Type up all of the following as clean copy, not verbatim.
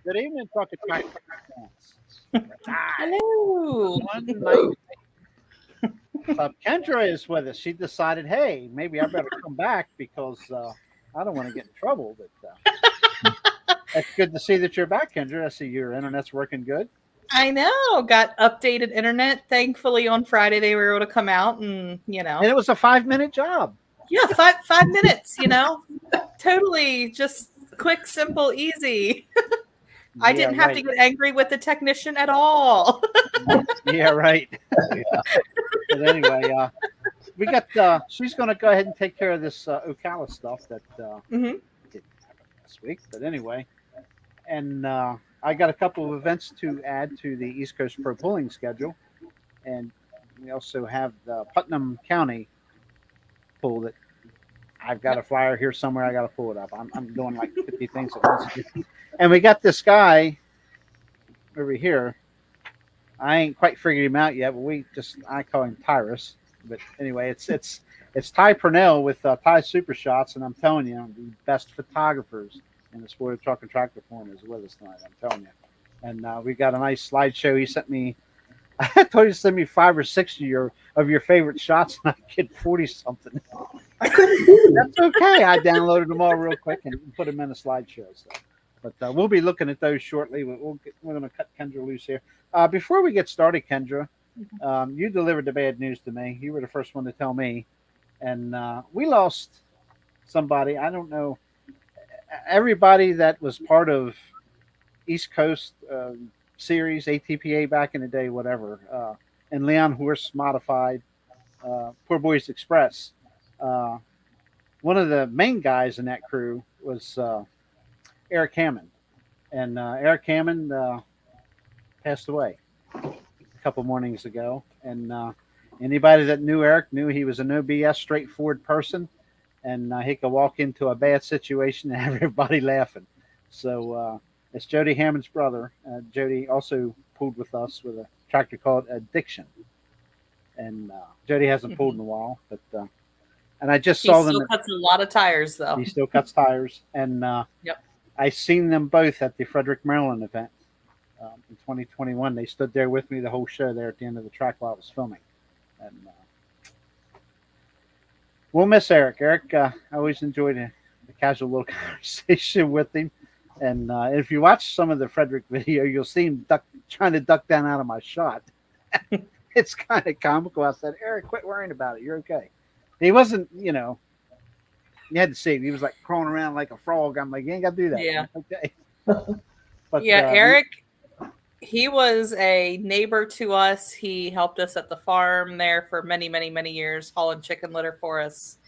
Good evening, Bucket Track fans. Hello. One night. Klub Kendra is with us. She decided, hey, maybe I better come back because I don't want to get in trouble. But it's good to see that you're back, Kendra. I see your internet's working good. I know. Got updated internet. Thankfully, on Friday they were able to come out and And it was a 5-minute job. Yeah, five minutes. Totally just quick, simple, easy. I didn't have to get angry with the technician at all. Yeah, right. Yeah. But anyway, we got. She's going to go ahead and take care of this Ocala stuff that we didn't have last week. But anyway, and I got a couple of events to add to the East Coast Pro Pulling schedule, and we also have the Putnam County pull that I've got a flyer here somewhere. I got to pull it up. I'm doing like 50 things at once. And we got this guy over here. I ain't quite figured him out yet, but I call him Tyrus. But anyway, it's Ty Purnell with Ty Super Shots, and I'm telling you, the best photographers in the sport of truck and tractor form is with us tonight. I'm telling you. And we got a nice slideshow. He sent me. I told you to send me 5 or 6 of your favorite shots, and I get 40 something. I couldn't do it. That's okay. I downloaded them all real quick and put them in a slideshow. So. But we'll be looking at those shortly. We're going to cut Kendra loose here. Before we get started, Kendra, you delivered the bad news to me. You were the first one to tell me. And we lost somebody. I don't know. Everybody that was part of East Coast Series, ATPA back in the day, whatever, and Leon Horse Modified, Poor Boys Express. One of the main guys in that crew was Eric Hammond. And Eric Hammond passed away a couple mornings ago. And anybody that knew Eric knew he was a no BS, straightforward person. And he could walk into a bad situation and have everybody laughing. So it's Jody Hammond's brother. Jody also pulled with us with a tractor called Addiction. And Jody hasn't pulled in a while. But and I just saw them. He still cuts a lot of tires, though. He still cuts tires. And yep. I seen them both at the Frederick, Maryland event in 2021. They stood there with me the whole show there at the end of the track while I was filming. And we'll miss Eric. Eric, I always enjoyed a casual little conversation with him. And if you watch some of the Frederick video, you'll see him trying to duck down out of my shot. It's kind of comical. I said, Eric, quit worrying about it. You're okay. He wasn't, you had to see him. He was like crawling around like a frog. I'm like, you ain't got to do that. Yeah. Okay. But, Eric, he was a neighbor to us. He helped us at the farm there for many, many, many years, hauling chicken litter for us.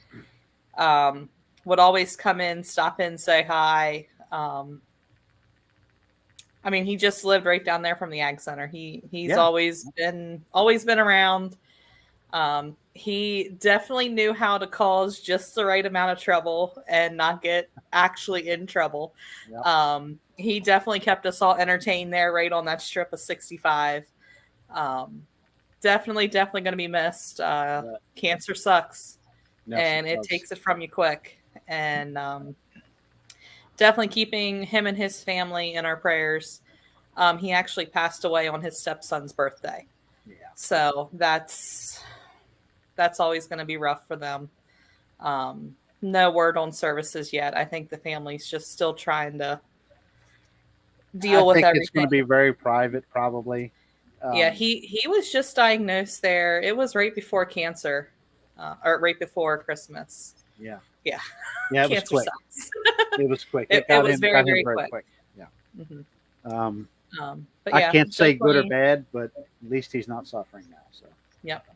Would always come in, stop in, say hi. He just lived right down there from the Ag Center. He's always been around. He definitely knew how to cause just the right amount of trouble and not get actually in trouble. Yep. He definitely kept us all entertained there right on that strip of 65. Definitely going to be missed. Cancer sucks. Yes, and it takes it from you quick. And definitely keeping him and his family in our prayers. He actually passed away on his stepson's birthday. Yeah. So that's always going to be rough for them. No word on services yet. I think the family's just still trying to deal with everything. It's going to be very private, probably. He was just diagnosed there. It was right before cancer, or right before Christmas. Yeah. Yeah. Yeah, it was quick. It was quick. It was very, very quick. Yeah. Mm-hmm. But I can't say good or bad, but at least he's not suffering now. So. Yep.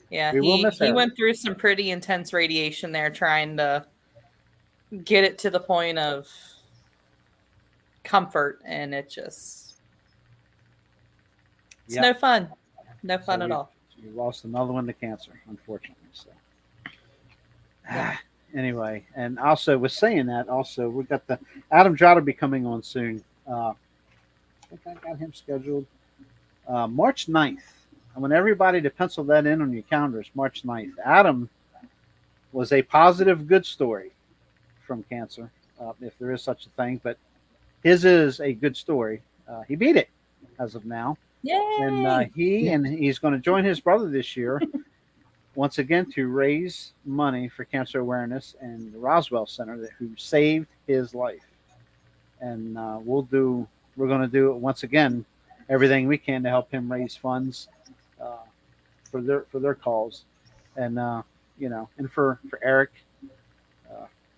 Yeah, he went through some pretty intense radiation there, trying to get it to the point of comfort, and it's no fun. No fun at all. You lost another one to cancer, unfortunately. So. Yeah. Anyway, and also with saying that, also we got the Adam Jott will be coming on soon. I think I got him scheduled March 9th. I want everybody to pencil that in on your calendars, March 9th. Adam was a positive good story from cancer, if there is such a thing, but his is a good story. He beat it as of now. Yay! And he's going to join his brother this year once again to raise money for cancer awareness and the Roswell Center who saved his life. And we're going to do it once again, everything we can to help him raise funds for their cause. And and for Eric,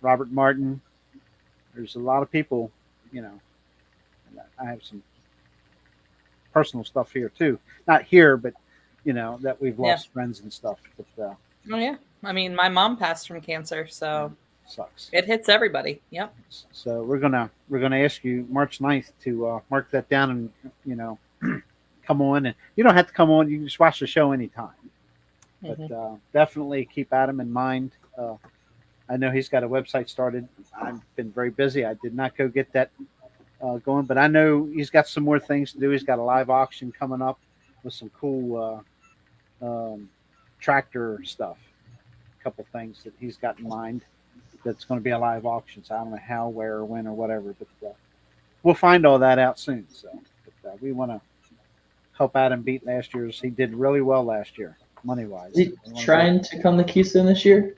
Robert Martin, there's a lot of people, I have some personal stuff here too, not here, but that we've lost friends and stuff. But oh yeah, I mean, my mom passed from cancer, so sucks. It hits everybody. Yep. So we're gonna ask you March 9th to mark that down and come on. And you don't have to come on; you can just watch the show anytime. But definitely keep Adam in mind. I know he's got a website started. I've been very busy. I did not go get that going, but I know he's got some more things to do. He's got a live auction coming up with some cool tractor stuff. A couple things that he's got in mind that's going to be a live auction. So I don't know how, where, when, or whatever, but we'll find all that out soon. So but, we want to help Adam beat last year's. He did really well last year, money-wise. Is he trying to come to Keystone this year?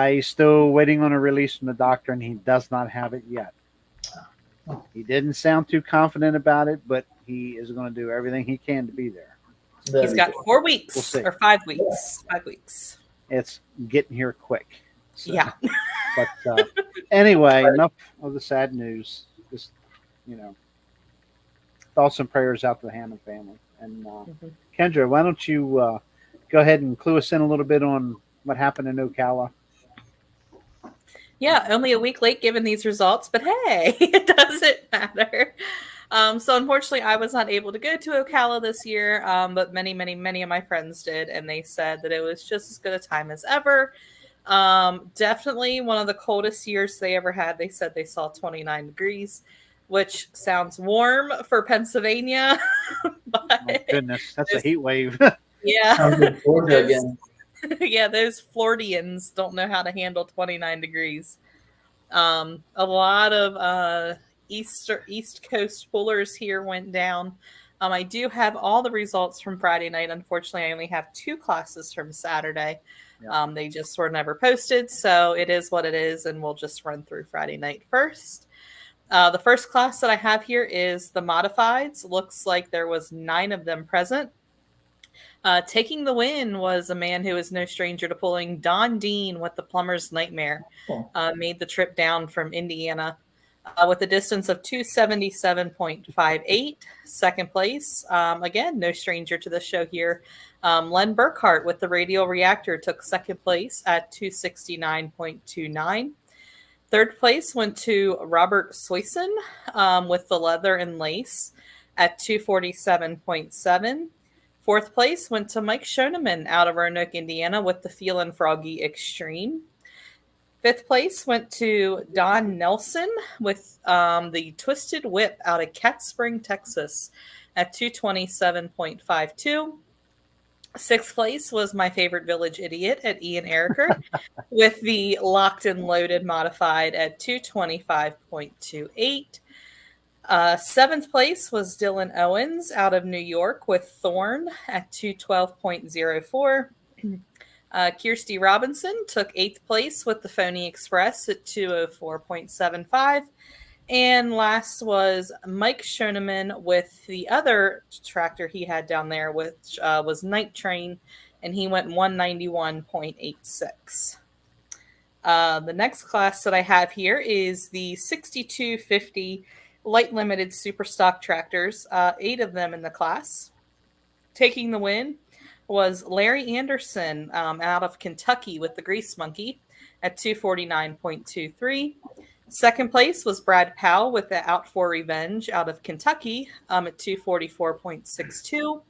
He's still waiting on a release from the doctor, and he does not have it yet. He didn't sound too confident about it, but he is going to do everything he can to be there. He's got 4 weeks or 5 weeks. 5 weeks. It's getting here quick. So, yeah. But anyway, enough of the sad news. Just, thoughts and prayers out to the Hammond family. And Kendra, why don't you go ahead and clue us in a little bit on what happened in Ocala? Yeah, only a week late given these results, but hey, it doesn't matter. So unfortunately, I was not able to go to Ocala this year, but many of my friends did, and they said that it was just as good a time as ever. Definitely one of the coldest years they ever had. They said they saw 29 degrees, which sounds warm for Pennsylvania. But my goodness, that's a heat wave. Yeah. Georgia again. Yeah, those Floridians don't know how to handle 29 degrees. A lot of East Coast pullers here went down. I do have all the results from Friday night. Unfortunately, I only have 2 classes from Saturday. Yeah. They just were never posted, so it is what it is, and we'll just run through Friday night first. The first class that I have here is the modifieds. Looks like there was 9 of them present. Taking the win was a man who is no stranger to pulling, Don Dean with the Plumber's Nightmare. Made the trip down from Indiana with a distance of 277.58. Second place, again, no stranger to the show here. Len Burkhart with the Radial Reactor took second place at 269.29. Third place went to Robert Soyson with the Leather and Lace at 247.7. Fourth place went to Mike Schoeneman out of Roanoke, Indiana with the Feelin' Froggy Extreme. Fifth place went to Don Nelson with the Twisted Whip out of Cat Spring, Texas at 227.52. Sixth place was my favorite village idiot at Ian Ericker with the Locked and Loaded modified at 225.28. Seventh place was Dylan Owens out of New York with Thorn at 212.04. Kirsty Robinson took 8th place with the Phony Express at 204.75. And last was Mike Schoeneman with the other tractor he had down there, which was Night Train, and he went 191.86. The next class that I have here is the 6250 Light Limited Super Stock tractors, 8 of them in the class. Taking the win was Larry Anderson out of Kentucky with the Grease Monkey at 249.23. Second place was Brad Powell with the Out for Revenge out of Kentucky at 244.62.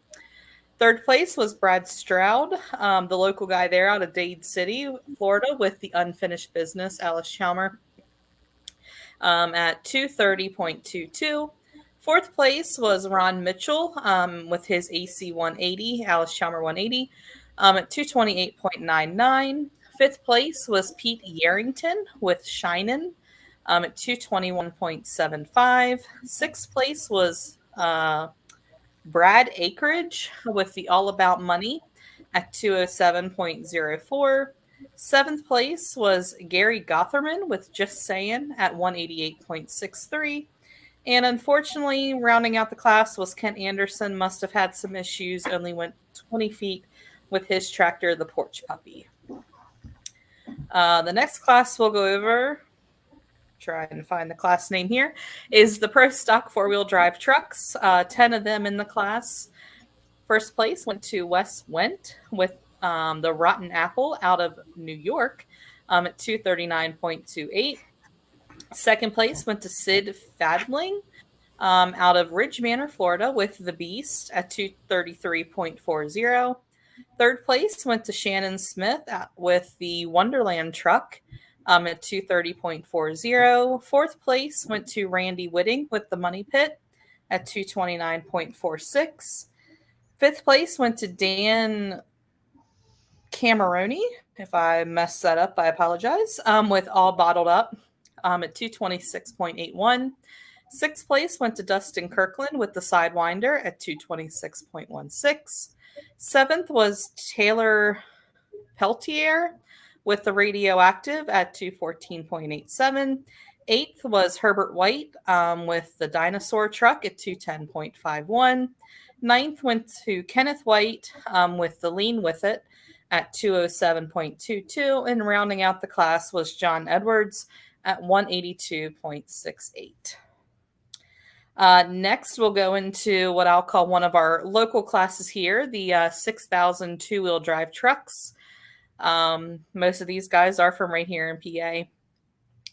Third place was Brad Stroud, the local guy there out of Dade City, Florida, with the Unfinished Business, Alice Chalmer, at 230.22. Fourth place was Ron Mitchell with his AC 180, Alice Chalmer 180, at 228.99. Fifth place was Pete Yarrington with Shinin at 221.75. Sixth place was Brad Acreage with the All About Money at 207.04. Seventh place was Gary Gotherman with Just Saying at 188.63. And unfortunately, rounding out the class was Kent Anderson. Must have had some issues, only went 20 feet with his tractor, the Porch Puppy. The next class we'll go over, trying to find the class name here, is the Pro Stock four-wheel drive trucks. 10 of them in the class. First place went to Wes Went with the Rotten Apple out of New York at 239.28. Second place went to Sid Fadling out of Ridge Manor, Florida with the Beast at 233.40. Third place went to Shannon Smith with the Wonderland truck at 230.40. Fourth place went to Randy Whitting with the Money Pit at 229.46. Fifth place went to Dan Cameroni. If I messed that up, I apologize. With All Bottled Up at 226.81. Sixth place went to Dustin Kirkland with the Sidewinder at 226.16. Seventh was Taylor Peltier with the Radioactive at 214.87. Eighth was Herbert White with the Dinosaur truck at 210.51. Ninth went to Kenneth White with the Lean With It at 207.22. And rounding out the class was John Edwards at 182.68. Next, we'll go into what I'll call one of our local classes here, the 6,000 two-wheel drive trucks. Most of these guys are from right here in PA.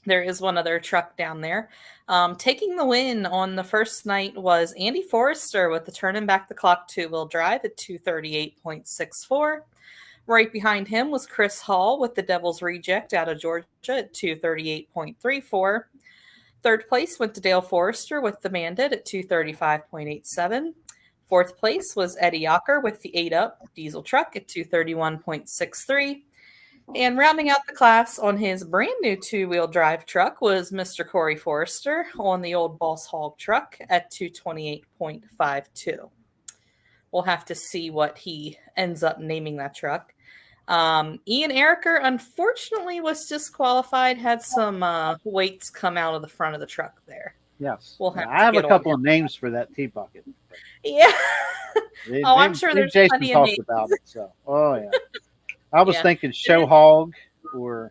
There is one other truck down there. Taking the win on the first night was Andy Forrester with the Turning Back the Clock two-wheel drive at 238.64. Right behind him was Chris Hall with the Devil's Reject out of Georgia at 238.34. Third place went to Dale Forrester with the Bandit at 235.87. Fourth place was Eddie Yocker with the 8-Up diesel truck at 231.63. And rounding out the class on his brand new two-wheel drive truck was Mr. Corey Forrester on the old Boss Hog truck at 228.52. We'll have to see what he ends up naming that truck. Ian Ericker, unfortunately, was disqualified, had some weights come out of the front of the truck there. Yes. We'll have I have a couple of names for that tea bucket. Yeah. I'm sure there's Jason plenty of talked names. about it. So, yeah. I was Yeah. thinking Show Hog or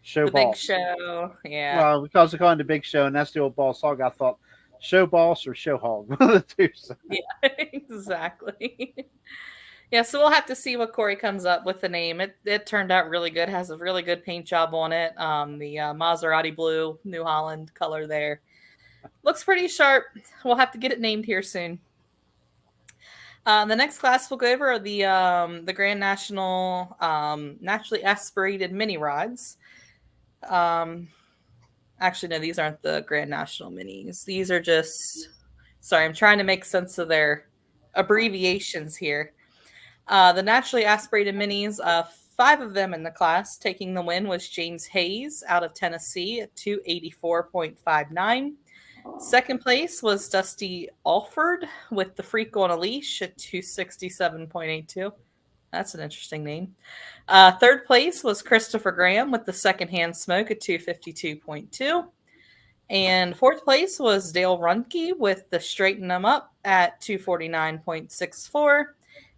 Show The Boss. Big Show. Yeah. Well, because they're calling the Big Show, and that's the old Boss Hog, I thought Show Boss or Show Hog. One of the two. So. Yeah, exactly. Yeah, so we'll have to see what Corey comes up with the name. It turned out really good. Has a really good paint job on it. The Maserati blue, New Holland color there. Looks pretty sharp. We'll have to get it named here soon. The next class we'll go over are the Grand National naturally aspirated mini rods. Actually, no, these aren't the Grand National minis. These are just, sorry, I'm trying to make sense of their abbreviations here. The naturally aspirated minis, 5 of them in the class. Taking the win was James Hayes out of Tennessee at 284.59. Second place was Dusty Alford with the Freak on a Leash at 267.82. That's an interesting name. Third place was Christopher Graham with the Secondhand Smoke at 252.2. And fourth place was Dale Runke with the Straighten Them Up at 249.64.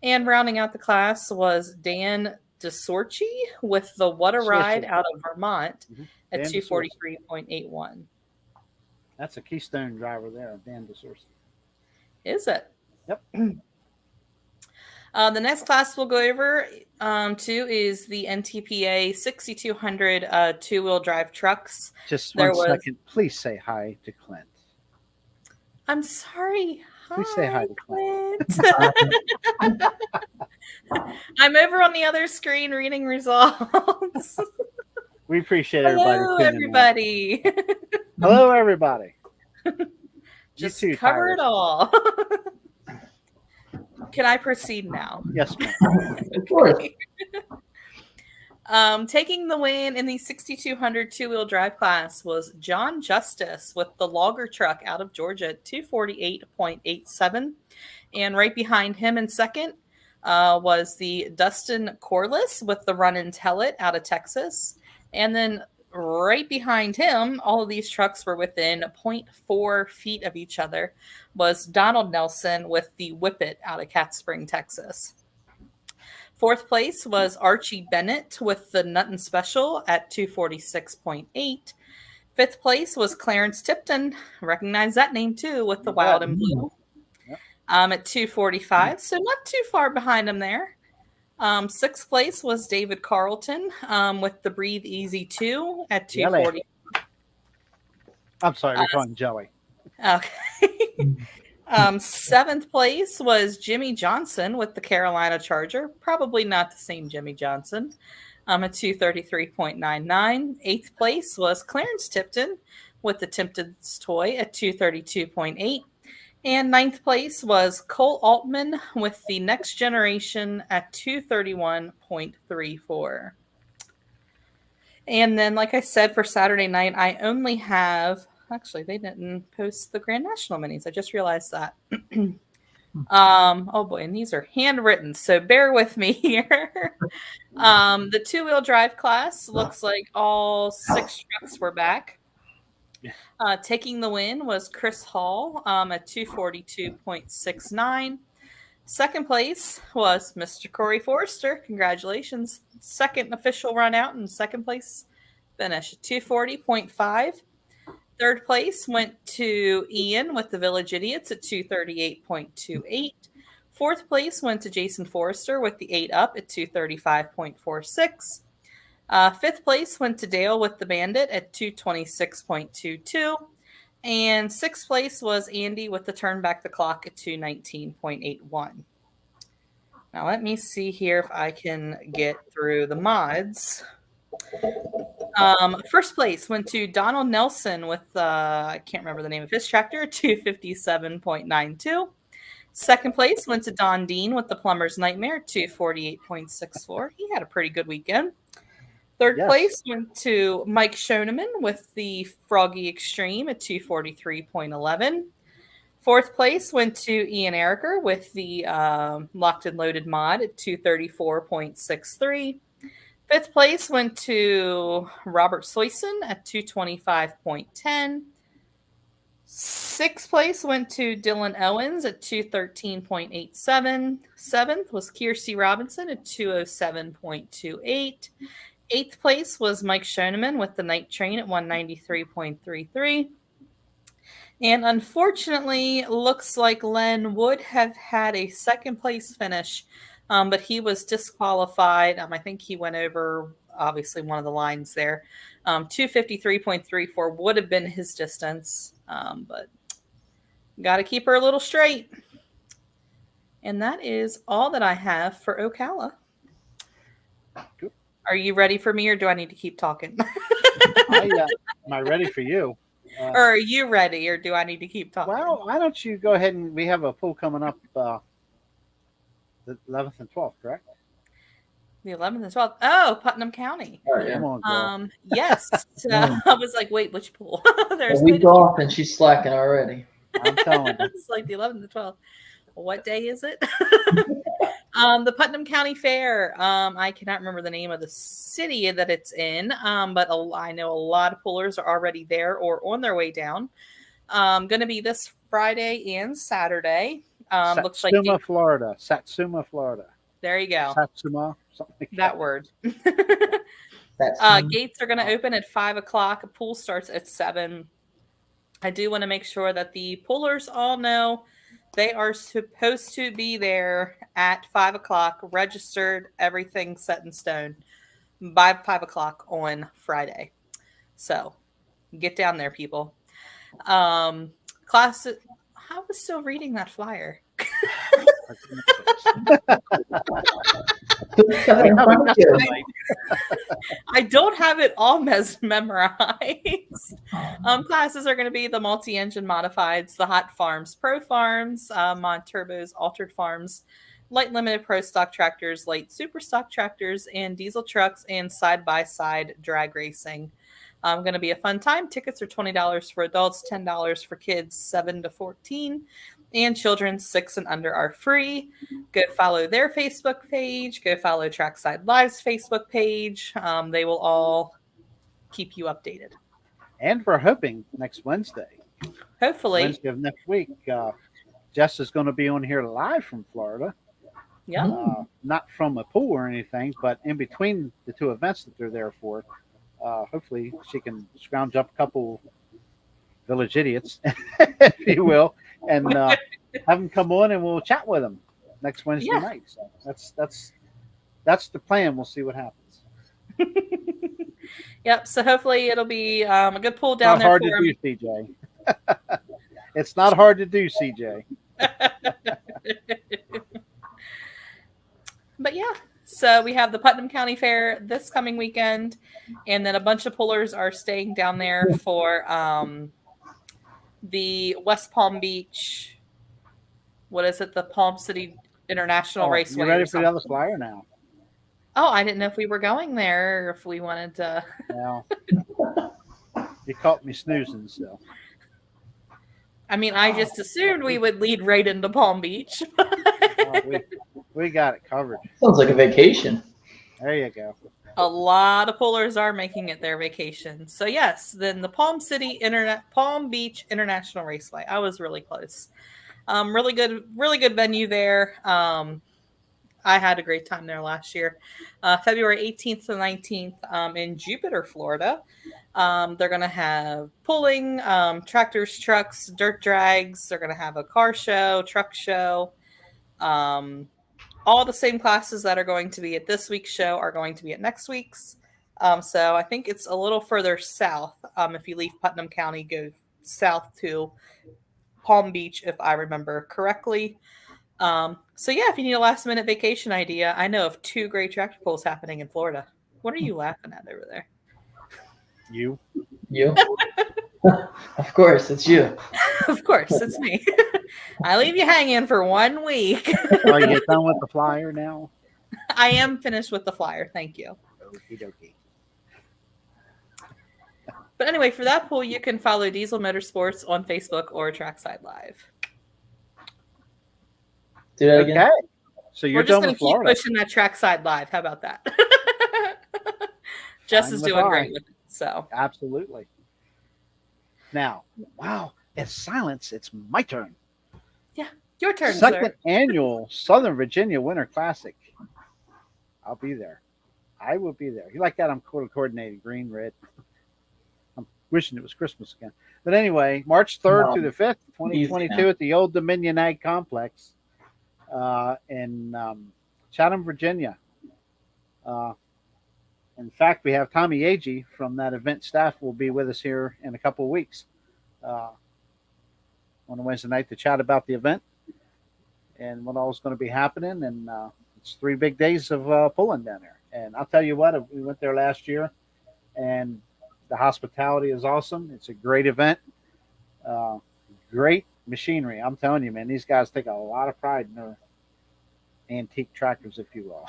And rounding out the class was Dan DeSorchi with the What a Ride out of Vermont at 243.81. That's a Keystone driver there, Dan DeSorchi. Is it? Yep. The next class we'll go over to is the NTPA 6200 two-wheel drive trucks. Just one second. Please say hi to Clint. I'm sorry. Please say hi to Clint. I'm over on the other screen reading results. We appreciate everybody. Hello, everybody. Hello, everybody. Just too, cover Tyler. it all. Can I proceed now? Yes, ma'am. Of course. Taking the win in the 6200 two-wheel drive class was John Justice with the Logger truck out of Georgia at 248.87. And right behind him in second was the Dustin Corliss with the Run and Tell It out of Texas. And then right behind him, all of these trucks were within 0.4 feet of each other, was Donald Nelson with the Whip It out of Cat Spring, Texas. Fourth place was Archie Bennett with the Nuttin Special at 246.8. Fifth place was Clarence Tipton, recognize that name too, with the Wild and Blue at 245. So not too far behind him there. Sixth place was David Carlton with the Breathe Easy 2 at 240. I'm sorry, we're calling Jelly. Okay. Seventh place was Jimmy Johnson with the Carolina Charger. Probably not the same Jimmy Johnson. At 233.99. Eighth place was Clarence Tipton with the Tipton's Toy at 232.8. And ninth place was Cole Altman with the Next Generation at 231.34. And then, like I said, for Saturday night, I only have... Actually, they didn't post the Grand National minis. I just realized that. Oh boy, and these are handwritten, so bear with me here. The two-wheel drive class looks like all 6 trucks were back. Taking the win was Chris Hall at 242.69. Second place was Mr. Corey Forrester. Congratulations. Second official run out and second place finish at 240.5. Third place went to Ian with the Village Idiots at 238.28. Fourth place went to Jason Forrester with the 8 Up at 235.46. Fifth place went to Dale with the Bandit at 226.22. And sixth place was Andy with the Turn Back the Clock at 219.81. Now let me see here if I can get through the mods. First place went to Donald Nelson with I can't remember the name of his tractor, 257.92. Second place went to Don Dean with the Plumber's Nightmare, 248.64. He had a pretty good weekend. Third place went to Mike Schoeneman with the Froggy Extreme at 243.11. Fourth place went to Ian Ericker with the Locked and Loaded mod at 234.63. Fifth place went to Robert Soyson at 225.10. Sixth place went to Dylan Owens at 213.87. Seventh was Kiersey Robinson at 207.28. Eighth place was Mike Schoeneman with the Night Train at 193.33. And unfortunately, looks like Len would have had a second place finish, but he was disqualified. I think he went over, obviously, one of the lines there. 253.34 would have been his distance, but got to keep her a little straight. And that is all that I have for Ocala. Good. Are you ready for me, or do I need to keep talking? Am I ready for you? Or are you ready, or do I need to keep talking? Well, why don't you go ahead and we have a pool coming up the 11th and 12th, correct? The 11th and 12th. Oh, Putnam County. Oh, yeah. Come on, girl. Yes. I was like, wait, which pool? There's a week off and she's slacking already. I'm telling you. It's like the 11th and 12th. What day is it? The Putnam County Fair. I cannot remember the name of the city that it's in, but I know a lot of pullers are already there or on their way down. Going to be this Friday and Saturday. Looks like Florida. Satsuma, Florida. There you go. Satsuma, something like that word. Gates are going to open at 5 o'clock. Pool starts at 7. I do want to make sure that the pullers all know they are supposed to be there at 5 o'clock, registered, everything set in stone by 5 o'clock on Friday. So get down there, people. Class, I was still reading that flyer. I don't have it all memorized. Classes are going to be the multi-engine modifieds, the hot farms, pro farms, mod turbos, altered farms, light limited pro stock tractors, light super stock tractors, and diesel trucks and side-by-side drag racing. Going to be a fun time. Tickets are $20 for adults, $10 for kids 7 to 14, and children 6 and under are free. Go follow their Facebook page. Go follow Trackside Live's Facebook page. They will all keep you updated. And we're hoping next Wednesday. Hopefully. Wednesday of next week. Jess is going to be on here live from Florida. Yeah. Not from a pool or anything, but in between the two events that they're there for. Hopefully she can scrounge up a couple village idiots, if you will, and have them come on and we'll chat with them next Wednesday night. So that's the plan. We'll see what happens. Yep. So hopefully it'll be a good pool down there. Hard to do, CJ. It's not hard to do, CJ. But yeah. So we have the Putnam County Fair this coming weekend, and then a bunch of pullers are staying down there for the West Palm Beach. What is it? The Palm City International Raceway. You ready for the other flyer now? Oh, I didn't know if we were going there or if we wanted to. Well, you caught me snoozing, so. I mean, I just assumed we would lead right into Palm Beach. We got it covered. Sounds like a vacation. There you go. A lot of pullers are making it their vacation. So yes, then the Palm Beach International Raceway. I was really close. Really good venue there. I had a great time there last year. February 18th to 19th in Jupiter, Florida. They're going to have pulling, tractors, trucks, dirt drags. They're going to have a car show, truck show. All the same classes that are going to be at this week's show are going to be at next week's. So I think it's a little further south. If you leave Putnam County, go south to Palm Beach, if I remember correctly. So yeah, if you need a last minute vacation idea, I know of 2 great tractor pulls happening in Florida. What are you laughing at over there? You? Of course, it's you. Of course, it's me. I leave you hanging for 1 week. Are you done with the flyer now? I am finished with the flyer. Thank you. Okie dokie. But anyway, for that pool, you can follow Diesel Motorsports on Facebook or Trackside Live. Do that again. Okay. So you're done with Florida. We're just going to keep pushing that Trackside Live. How about that? Jess is doing great with it. So absolutely. Now, wow, it's silence. It's my turn. Yeah, your turn, Second sir. Annual Southern Virginia Winter Classic. I'll be there. I will be there. You like that? I'm coordinating green, red. I'm wishing it was Christmas again. But anyway, March 3rd through the 5th, 2022 at the Old Dominion Ag Complex in Chatham, Virginia. In fact, we have Tommy Agee from that event staff will be with us here in a couple of weeks on a Wednesday night to chat about the event and what all is going to be happening. And it's 3 big days of pulling down there. And I'll tell you what, we went there last year, and the hospitality is awesome. It's a great event, great machinery. I'm telling you, man, these guys take a lot of pride in their antique tractors, if you will.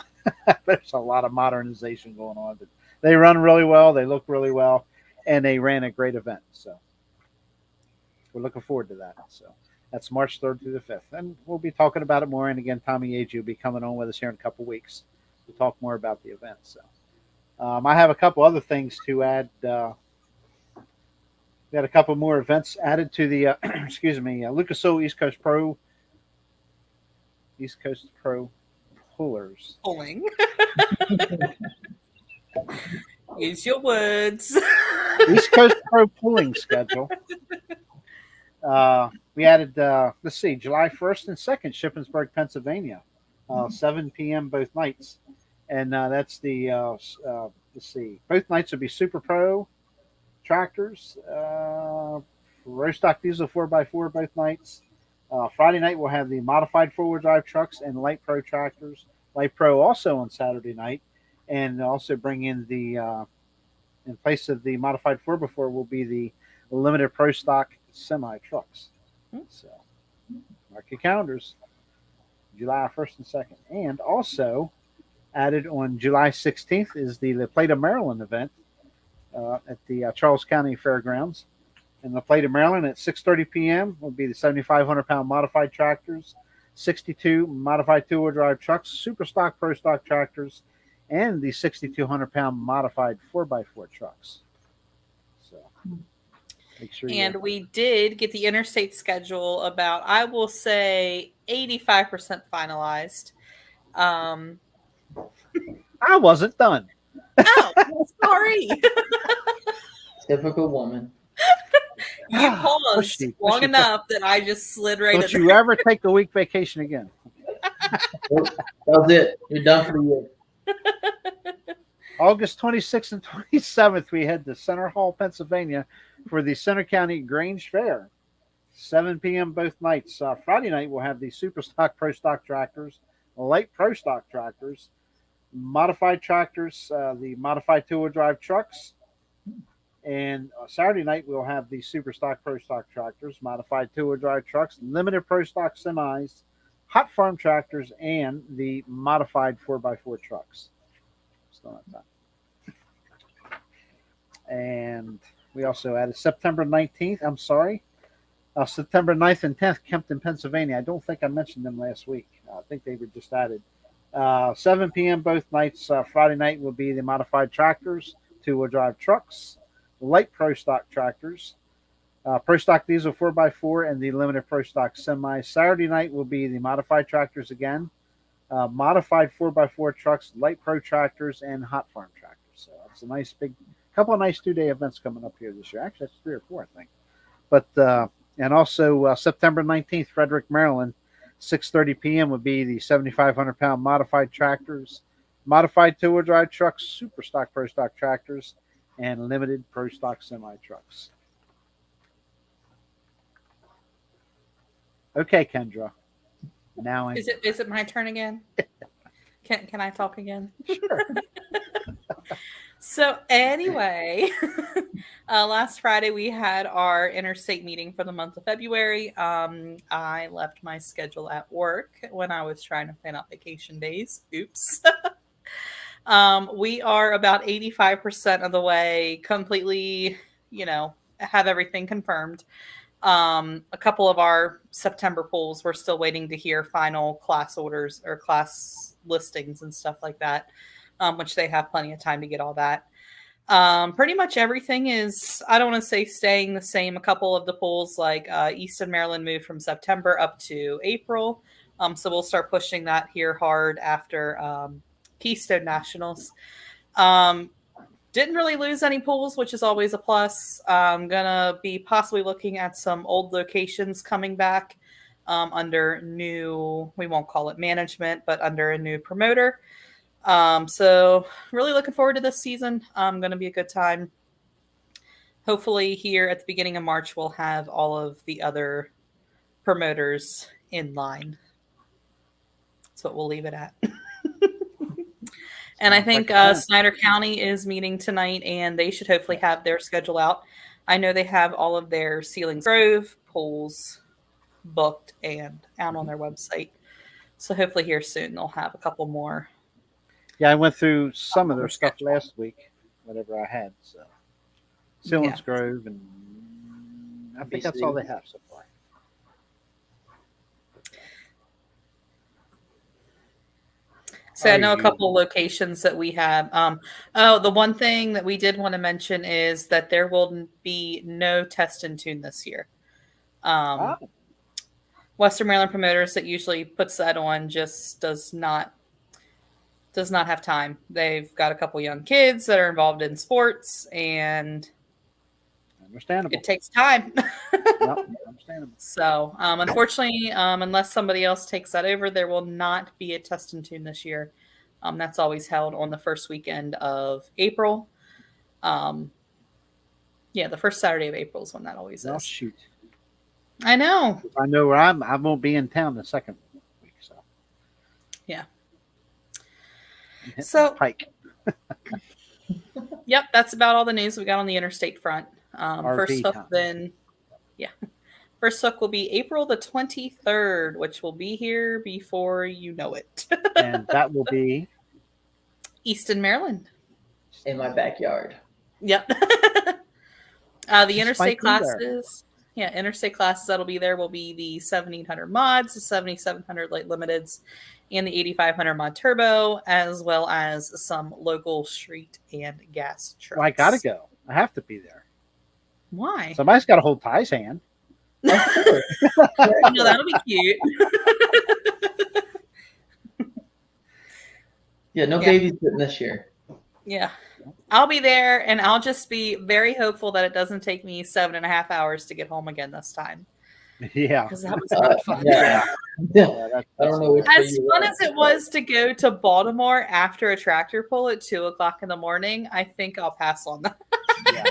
There's a lot of modernization going on, but they run really well. They look really well, and they ran a great event. So we're looking forward to that. So that's March 3rd through the 5th, and we'll be talking about it more. And again, Tommy Agee will be coming on with us here in a couple of weeks to talk more about the event. So I have a couple other things to add. We had a couple more events added to the Lucas Oil East Coast Pro pullers. Pulling. Use your words. East Coast Pro pulling schedule. We added, let's see, July 1st and 2nd, Shippensburg, Pennsylvania, 7 p.m. both nights. And that's the, let's see, both nights will be Super Pro tractors, row stock diesel 4x4 both nights. Friday night, we'll have the modified four-wheel drive trucks and light pro tractors. Light pro also on Saturday night, and also bring in the, in place of the modified 4x4 will be the limited pro stock semi trucks. So, mark your calendars. July 1st and 2nd. And also added on July 16th is the La Plata, Maryland event at the Charles County Fairgrounds. In La Plata, Maryland at 6:30 p.m. will be the 7,500-pound modified tractors, 62 modified two-wheel drive trucks, super stock, pro stock tractors, and the 6,200-pound modified 4x4 trucks. So make sure. And we did get the interstate schedule about, I will say, 85% finalized. I wasn't done. Oh, sorry. Typical woman. You paused long enough that I just slid right in. Don't you ever take a week vacation again? That was it. You're done for the year. August 26th and 27th, we head to Center Hall, Pennsylvania for the Center County Grange Fair. 7 p.m. both nights. Friday night, we'll have the super stock, pro stock tractors, light pro stock tractors, modified tractors, the modified two-wheel drive trucks. And Saturday night, we'll have the super stock, pro stock tractors, modified two-wheel drive trucks, limited pro stock semis, hot farm tractors, and the modified 4x4 trucks. Still not done. And we also added September 19th. I'm sorry. September 9th and 10th, Kempton, Pennsylvania. I don't think I mentioned them last week. I think they were just added. 7 p.m. both nights. Friday night will be the modified tractors, two-wheel drive trucks, light pro stock tractors, pro stock diesel 4x4, and the limited pro stock semi. Saturday night will be the modified tractors again, modified 4x4 trucks, light pro tractors, and hot farm tractors. So it's a nice big couple of nice 2-day events coming up here this year. Actually, that's 3 or 4, I think. But and also September 19th, Frederick, Maryland, 6:30 p.m. would be the 7,500-pound modified tractors, modified two-wheel drive trucks, super stock, pro stock tractors, and limited pro stock semi trucks. Okay, Kendra. Now is it my turn again? Can I talk again? Sure. So anyway, last Friday we had our interstate meeting for the month of February. I left my schedule at work when I was trying to plan out vacation days. Oops. We are about 85% of the way completely, have everything confirmed. A couple of our September pools, we're still waiting to hear final class orders or class listings and stuff like that, which they have plenty of time to get all that. Pretty much everything is, I don't want to say staying the same. A couple of the pools like Easton, Maryland moved from September up to April. So we'll start pushing that here hard after Keystone Nationals. Didn't really lose any pools, which is always a plus. I'm going to be possibly looking at some old locations coming back under new, we won't call it management, but under a new promoter. So really looking forward to this season. Going to be a good time. Hopefully here at the beginning of March, we'll have all of the other promoters in line. That's what we'll leave it at. And I think Snyder County is meeting tonight, and they should hopefully have their schedule out. I know they have all of their Ceilings Grove pools booked and out on their website. So hopefully here soon they'll have a couple more. Yeah, I went through some of their stuff last week, whatever I had. So Ceilings Grove, and I think that's all they have so far. So I know a couple of locations that we have. The one thing that we did want to mention is that there will be no test and tune this year. Western Maryland Promoters that usually puts that on just does not have time. They've got a couple young kids that are involved in sports, and understandable. It takes time. Understandable. So, unfortunately, unless somebody else takes that over, there will not be a test and tune this year. That's always held on the first weekend of April. The first Saturday of April is when that always is. Oh, shoot. I know. I know where I won't be in town the second week. So. Yeah. So, Pike. Yep, that's about all the news we got on the interstate front. First up, then, First hook will be April the 23rd, which will be here before you know it. And that will be Easton, Maryland. In my backyard. Yep. The interstate classes. Yeah, interstate classes that'll be there will be the 1700 mods, the 7700 light limiteds, and the 8500 mod turbo, as well as some local street and gas trucks. Well, I gotta go. I have to be there. Why? Somebody's got to hold Ty's hand. No, that'll be cute. Yeah, no babysitting this year. Yeah. I'll be there, and I'll just be very hopeful that it doesn't take me 7.5 hours to get home again this time. Yeah. Because that was not fun. Yeah. I don't know. As fun as it was to go to Baltimore after a tractor pull at 2:00 in the morning, I think I'll pass on that. Yeah.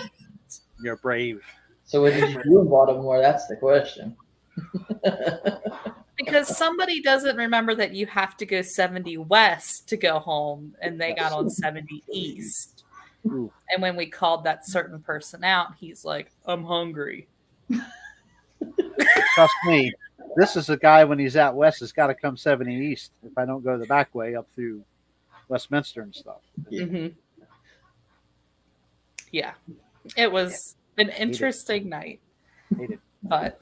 You're brave. So what did you do in Baltimore? That's the question. Because somebody doesn't remember that you have to go 70 west to go home, and they got on 70 east. Ooh. And when we called that certain person out, he's like, I'm hungry. Trust me, this is a guy when he's out west has got to come 70 east if I don't go the back way up through Westminster and stuff. Yeah. Mm-hmm. Yeah. It was an interesting night. But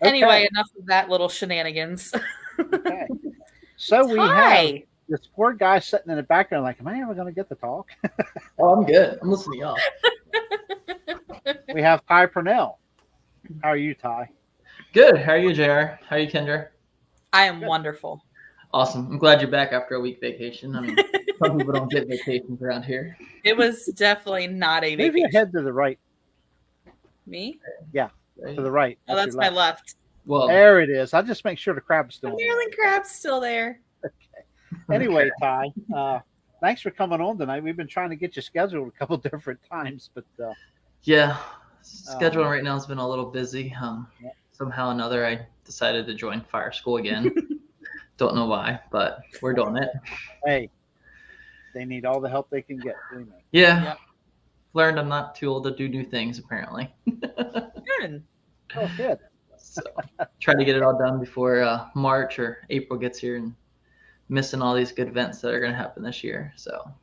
anyway, enough of that little shenanigans. Okay. So we have this poor guy sitting in the background like, am I ever going to get to talk? Oh, I'm good. I'm listening to y'all. We have Ty Purnell. How are you, Ty? Good. How are you, JR? How are you, Kendra? I am wonderful. Awesome. I'm glad you're back after a week vacation. I mean, some people don't get vacations around here. It was definitely not a Move vacation. your head to the right. Me? Yeah, to the right. Oh, that's my left. Well, there it is. I'll just make sure the crab's still The there. Maryland crab's still there. Anyway, Ty, thanks for coming on tonight. We've been trying to get you scheduled a couple different times, but yeah, scheduling right now has been a little busy. Somehow or another, I decided to join fire school again. Don't know why, but we're doing it. Hey, they need all the help they can get. Yeah. Yep. Learned I'm not too old to do new things, apparently. Good. Oh, good. So try to get it all done before March or April gets here, and missing all these good events that are going to happen this year. So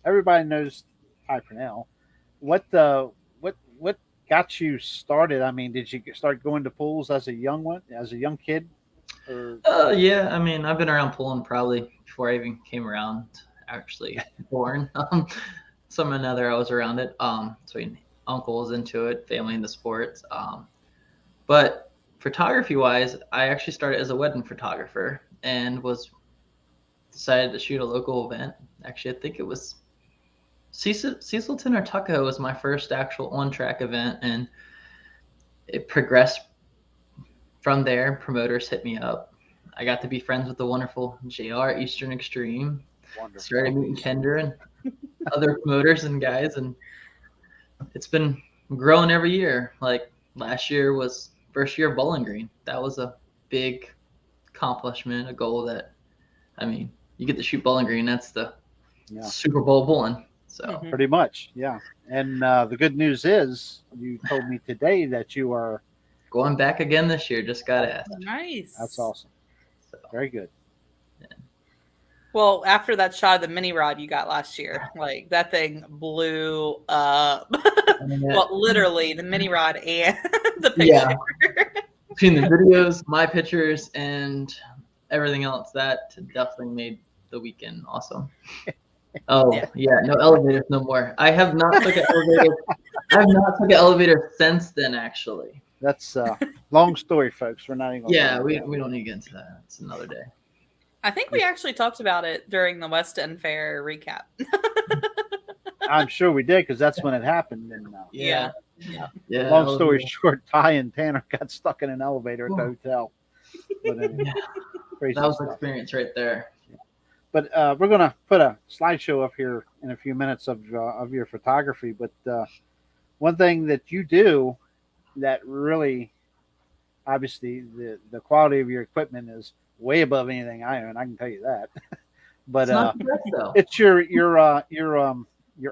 everybody knows Ty Purnell. What got you started? I mean, did you start going to pools as a young kid? Or? Yeah, I mean, I've been around pooling probably before I even came around, actually born. Some or another, I was around it. So uncles into it, family into sports. But photography wise, I actually started as a wedding photographer and decided to shoot a local event. Actually, I think it was Cecilton or Tuckahoe was my first actual on-track event, and it progressed from there. Promoters hit me up. I got to be friends with the wonderful JR Eastern Extreme. Wonderful. Started meeting Kendra and other promoters and guys, and it's been growing every year. Like last year was first year of Bowling Green. That was a big accomplishment, a goal that, I mean, you get to shoot Bowling Green. That's the Super Bowl bowling. So pretty much, yeah. And the good news is, you told me today that you are going back again this year. Just got asked. Nice. That's awesome. So, very good. Yeah. Well, after that shot of the mini rod you got last year, like that thing blew up. Well, literally the mini rod and the picture. Yeah. Between the videos, my pictures, and everything else, that definitely made the weekend awesome. Oh yeah, no elevators no more. I have not took an elevator. I have not took an elevator since then. Actually, that's long story, folks. We're not even. Yeah, we don't need to get into that. It's another day. I think we actually talked about it during the West End Fair recap. I'm sure we did, because that's when it happened. And yeah. Long story short, Ty and Tanner got stuck in an elevator at the hotel. But anyway, crazy that was stuff. an experience right there. But we're going to put a slideshow up here in a few minutes of your photography. But one thing that you do that really, obviously, the quality of your equipment is way above anything I own. I can tell you that. But it's not the best, though. It's your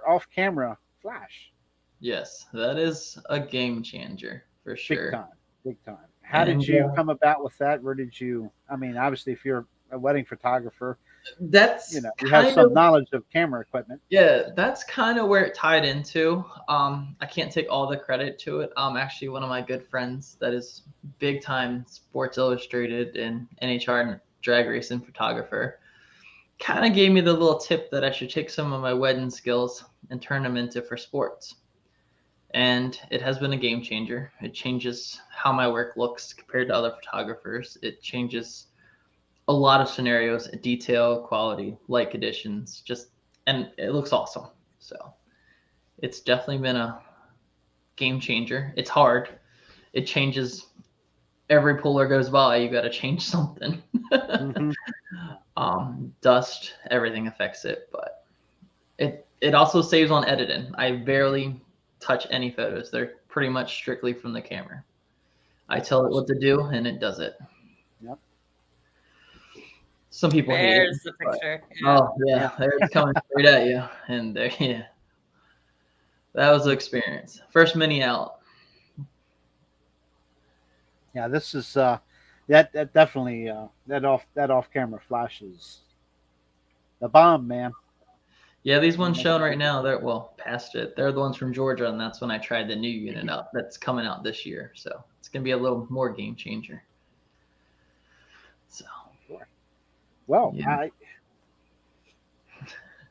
off-camera flash. Yes, that is a game changer for sure. Big time. Big time. How did you come about with that? Where did you? I mean, obviously, if you're a wedding photographer, that's you have some knowledge of camera equipment. Yeah, that's kind of where it tied into. I can't take all the credit to it. Actually, one of my good friends that is big time Sports Illustrated and NHR and drag racing photographer kind of gave me the little tip that I should take some of my wedding skills and turn them into for sports. And it has been a game changer. It changes how my work looks compared to other photographers. It changes a lot of scenarios, detail, quality, light conditions, and it looks awesome. So it's definitely been a game changer. It's hard. It changes every puller goes by. You got to change something. Mm-hmm. Dust, everything affects it, but it also saves on editing. I barely touch any photos. They're pretty much strictly from the camera. I tell it what to do and it does it. Yep. Some people hate it. The picture. Oh yeah, it's coming straight at you, and there, yeah, that was the experience. First mini out. Yeah, this is that definitely that off camera flashes the bomb, man. Yeah, these ones shown right now, they're past it. They're the ones from Georgia, and that's when I tried the new unit out. That's coming out this year, so it's gonna be a little more game changer. So, well, yeah.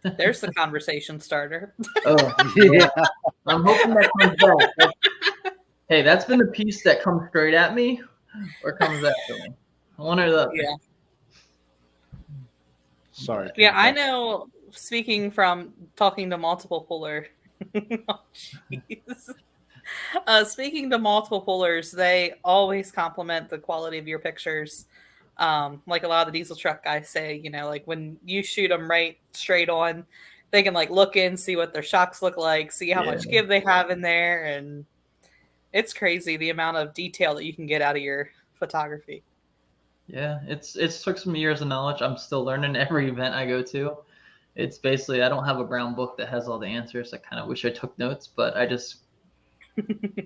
There's the conversation starter. Oh yeah, I'm hoping that comes back. Hey, that's been the piece that comes straight at me, or comes after me. One or the other. Yeah. Sorry. Yeah, I know. Speaking from talking to multiple puller, speaking to multiple pullers, they always compliment the quality of your pictures. Like a lot of the diesel truck guys say, like when you shoot them right straight on, they can like look in, see what their shocks look like, see how much give they have in there, and it's crazy the amount of detail that you can get out of your photography. Yeah, it's took some years of knowledge. I'm still learning every event I go to. It's basically, I don't have a brown book that has all the answers. I kind of wish I took notes, but I just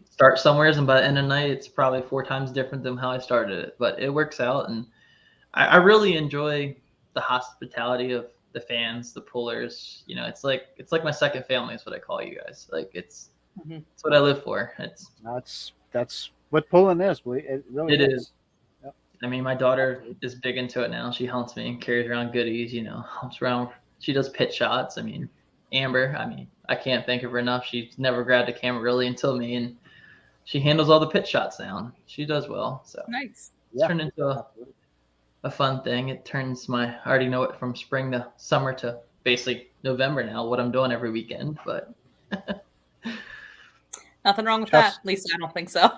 start somewhere, and by the end of the night, it's probably 4 times different than how I started it. But it works out, and I really enjoy the hospitality of the fans, the pullers. It's like my second family is what I call you guys. Like it's what I live for. That's what pulling is. It really is. Yep. I mean, my daughter is big into it now. She hunts me and carries around goodies. Helps around. She does pit shots. I mean, Amber. I mean, I can't thank her enough. She's never grabbed a camera really until me, and she handles all the pit shots now. She does well. So nice. It's turned into a fun thing. It turns I already know it from spring to summer to basically November now, what I'm doing every weekend, but nothing wrong with that. At least I don't think so.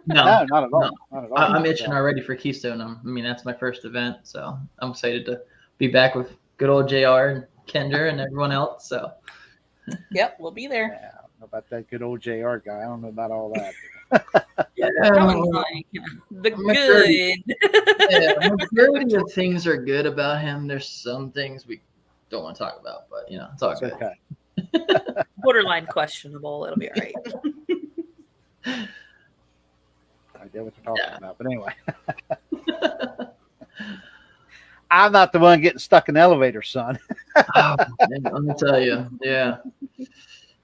No, not at all. No. Not at all. I'm itching already for Keystone. That's my first event, so I'm excited to be back with good old JR and Kendra and everyone else. So yep, we'll be there. Yeah, I don't know about that good old JR guy. I don't know about all that. The good. Majority of things are good about him. There's some things we don't want to talk about, but it's all good. Okay. Borderline questionable. It'll be all right. I get what you're talking about, but anyway. I'm not the one getting stuck in the elevator, son. Let me tell you. Yeah.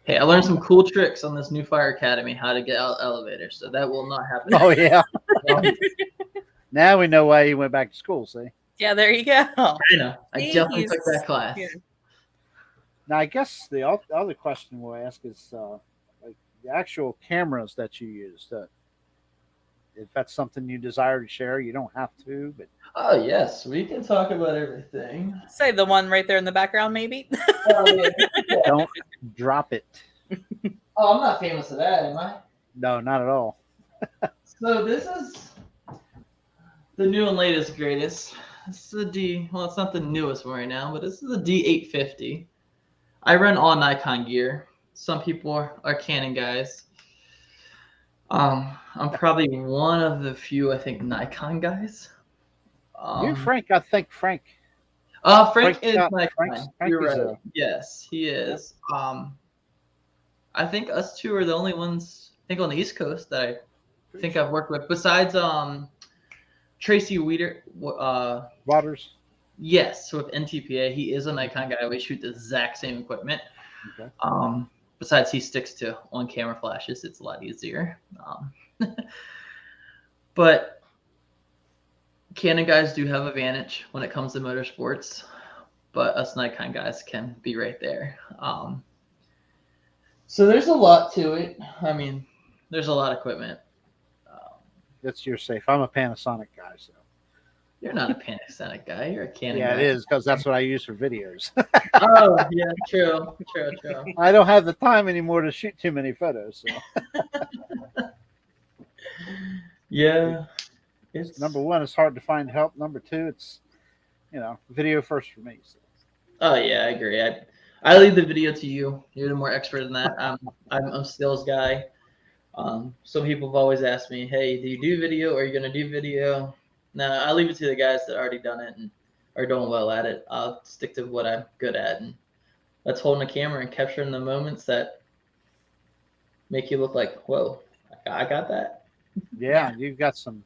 Hey, I learned some cool tricks on this new fire academy, how to get out elevators. So that will not happen. Oh, yeah. Now we know why he went back to school, see? Yeah, there you go. I know. I definitely took that class. Yeah. Now, I guess the other question we'll ask is like the actual cameras that you use. If that's something you desire to share, you don't have to. But oh, yes. We can talk about everything. Say the one right there in the background, maybe. Don't drop it. Oh, I'm not famous for that, am I? No, not at all. So this is the new and latest greatest. This is the it's not the newest one right now, but this is the D850. I run all Nikon gear. Some people are Canon guys. I'm probably one of the few, I think, Nikon guys. You, Frank, I think Frank. Frank is Nikon. Frank You're is right. Yes, he is. I think us two are the only ones, I think, on the East Coast that I think I've worked with. Besides Tracy Waters. Yes, with NTPA, he is a Nikon guy. We shoot the exact same equipment. Okay. Besides, he sticks to on-camera flashes. It's a lot easier. But Canon guys do have advantage when it comes to motorsports, but us Nikon guys can be right there. So there's a lot to it. I mean, there's a lot of equipment. That's your safe. I'm a Panasonic guy, so. You're not a Panasonic guy. You're a Canon guy. Yeah, it is, because that's what I use for videos. Oh, yeah, true. I don't have the time anymore to shoot too many photos. So. Yeah. It's number one, it's hard to find help. Number two, it's video first for me. So. Oh yeah, I agree. I leave the video to you. You're the more expert in that. I'm a stills guy. Some people have always asked me, "Hey, do you do video? Or are you gonna do video?" No, I leave it to the guys that already done it and are doing well at it. I'll stick to what I'm good at, and that's holding a camera and capturing the moments that make you look like, "Whoa, I got that." Yeah, you've got some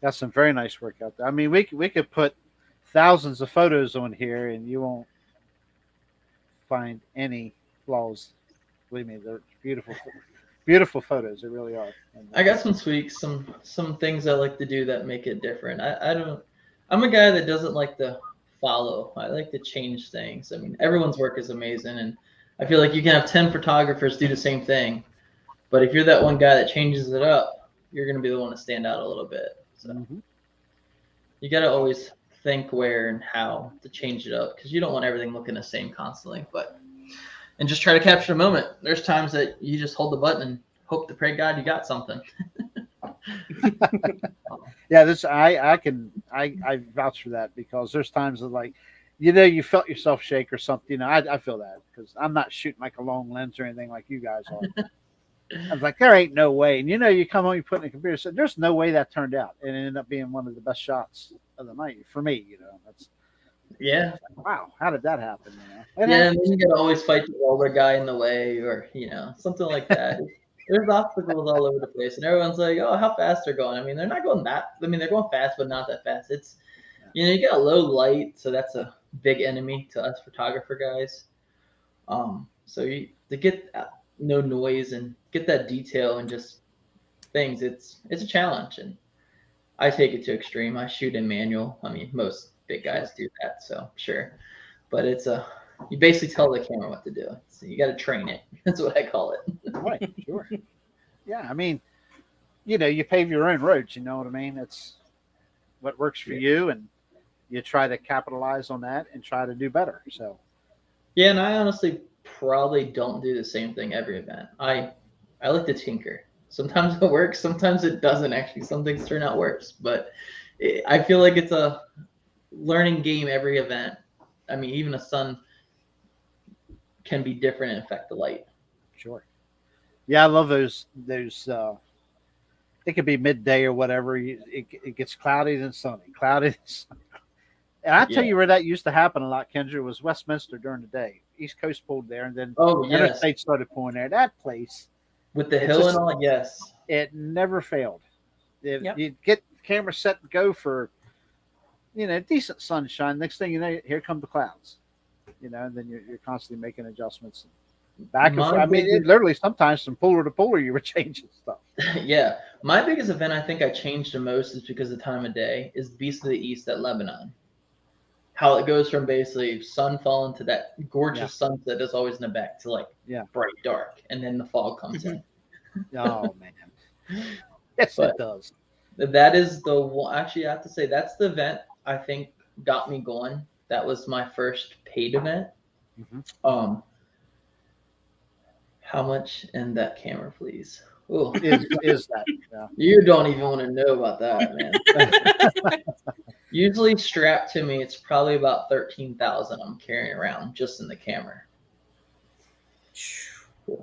very nice work out there. I mean, we could put thousands of photos on here, and you won't find any flaws. Believe me, they're beautiful photos. They really are. I got some tweaks, some things I like to do that make it different. I'm a guy that doesn't like to follow. I like to change things. I mean, everyone's work is amazing, and I feel like you can have 10 photographers do the same thing, but if you're that one guy that changes it up, you're going to be the one to stand out a little bit. So you got to always think where and how to change it up, because you don't want everything looking the same constantly. And just try to capture a moment. There's times that you just hold the button and hope to pray God you got something. Yeah, I vouch for that, because there's times of you felt yourself shake or something. I feel that, because I'm not shooting like a long lens or anything like you guys are. I was like, there ain't no way. And you come home, you put it in the computer, said, there's no way that turned out. And it ended up being one of the best shots of the night for me. That's like, wow, how did that happen? And then you gotta always fight the older guy in the way, or something like that. There's obstacles all over the place, and everyone's like, "Oh, how fast they're going?" I mean, they're not going that. I mean, they're going fast, but not that fast. It's you got low light, so that's a big enemy to us photographer guys. So to get no noise and get that detail and just things, it's a challenge, and I take it to extreme. I shoot in manual. I mean, most big guys do that, so sure, but it's you basically tell the camera what to do, so you got to train it. That's what I call it. Right, sure. Yeah, I mean, you pave your own roads, you know what I mean? It's what works for you, and you try to capitalize on that and try to do better. So yeah, and I honestly probably don't do the same thing every event. I like to tinker. Sometimes it works, sometimes it doesn't. Actually, some things turn out worse, but I feel like it's a learning game every event. I mean, even a sun can be different and affect the light. Sure. Yeah, I love those. It could be midday or whatever. It gets cloudy then sunny, cloudy then sunny. And I tell you where that used to happen a lot, Kendra, was Westminster during the day. East Coast pulled there, and then interstate started pulling there. That place with the hill and all, yes, it never failed. You get the camera set to go for decent sunshine. Next thing you know, here come the clouds. And then you're constantly making adjustments back and forth. I mean, literally sometimes from polar to polar, you were changing stuff. Yeah, my biggest event I think I changed the most is because of the time of day is Beast of the East at Lebanon. How it goes from basically sun falling to that gorgeous sunset that's always in the back to bright dark, and then the fog comes in. Oh man, yes, it does. That is the one. Actually, I have to say that's the event I think got me going. That was my first paid event. How much in that camera, please? Oh, is that? Yeah. You don't even want to know about that, man. Usually strapped to me, it's probably about 13,000 I'm carrying around just in the camera.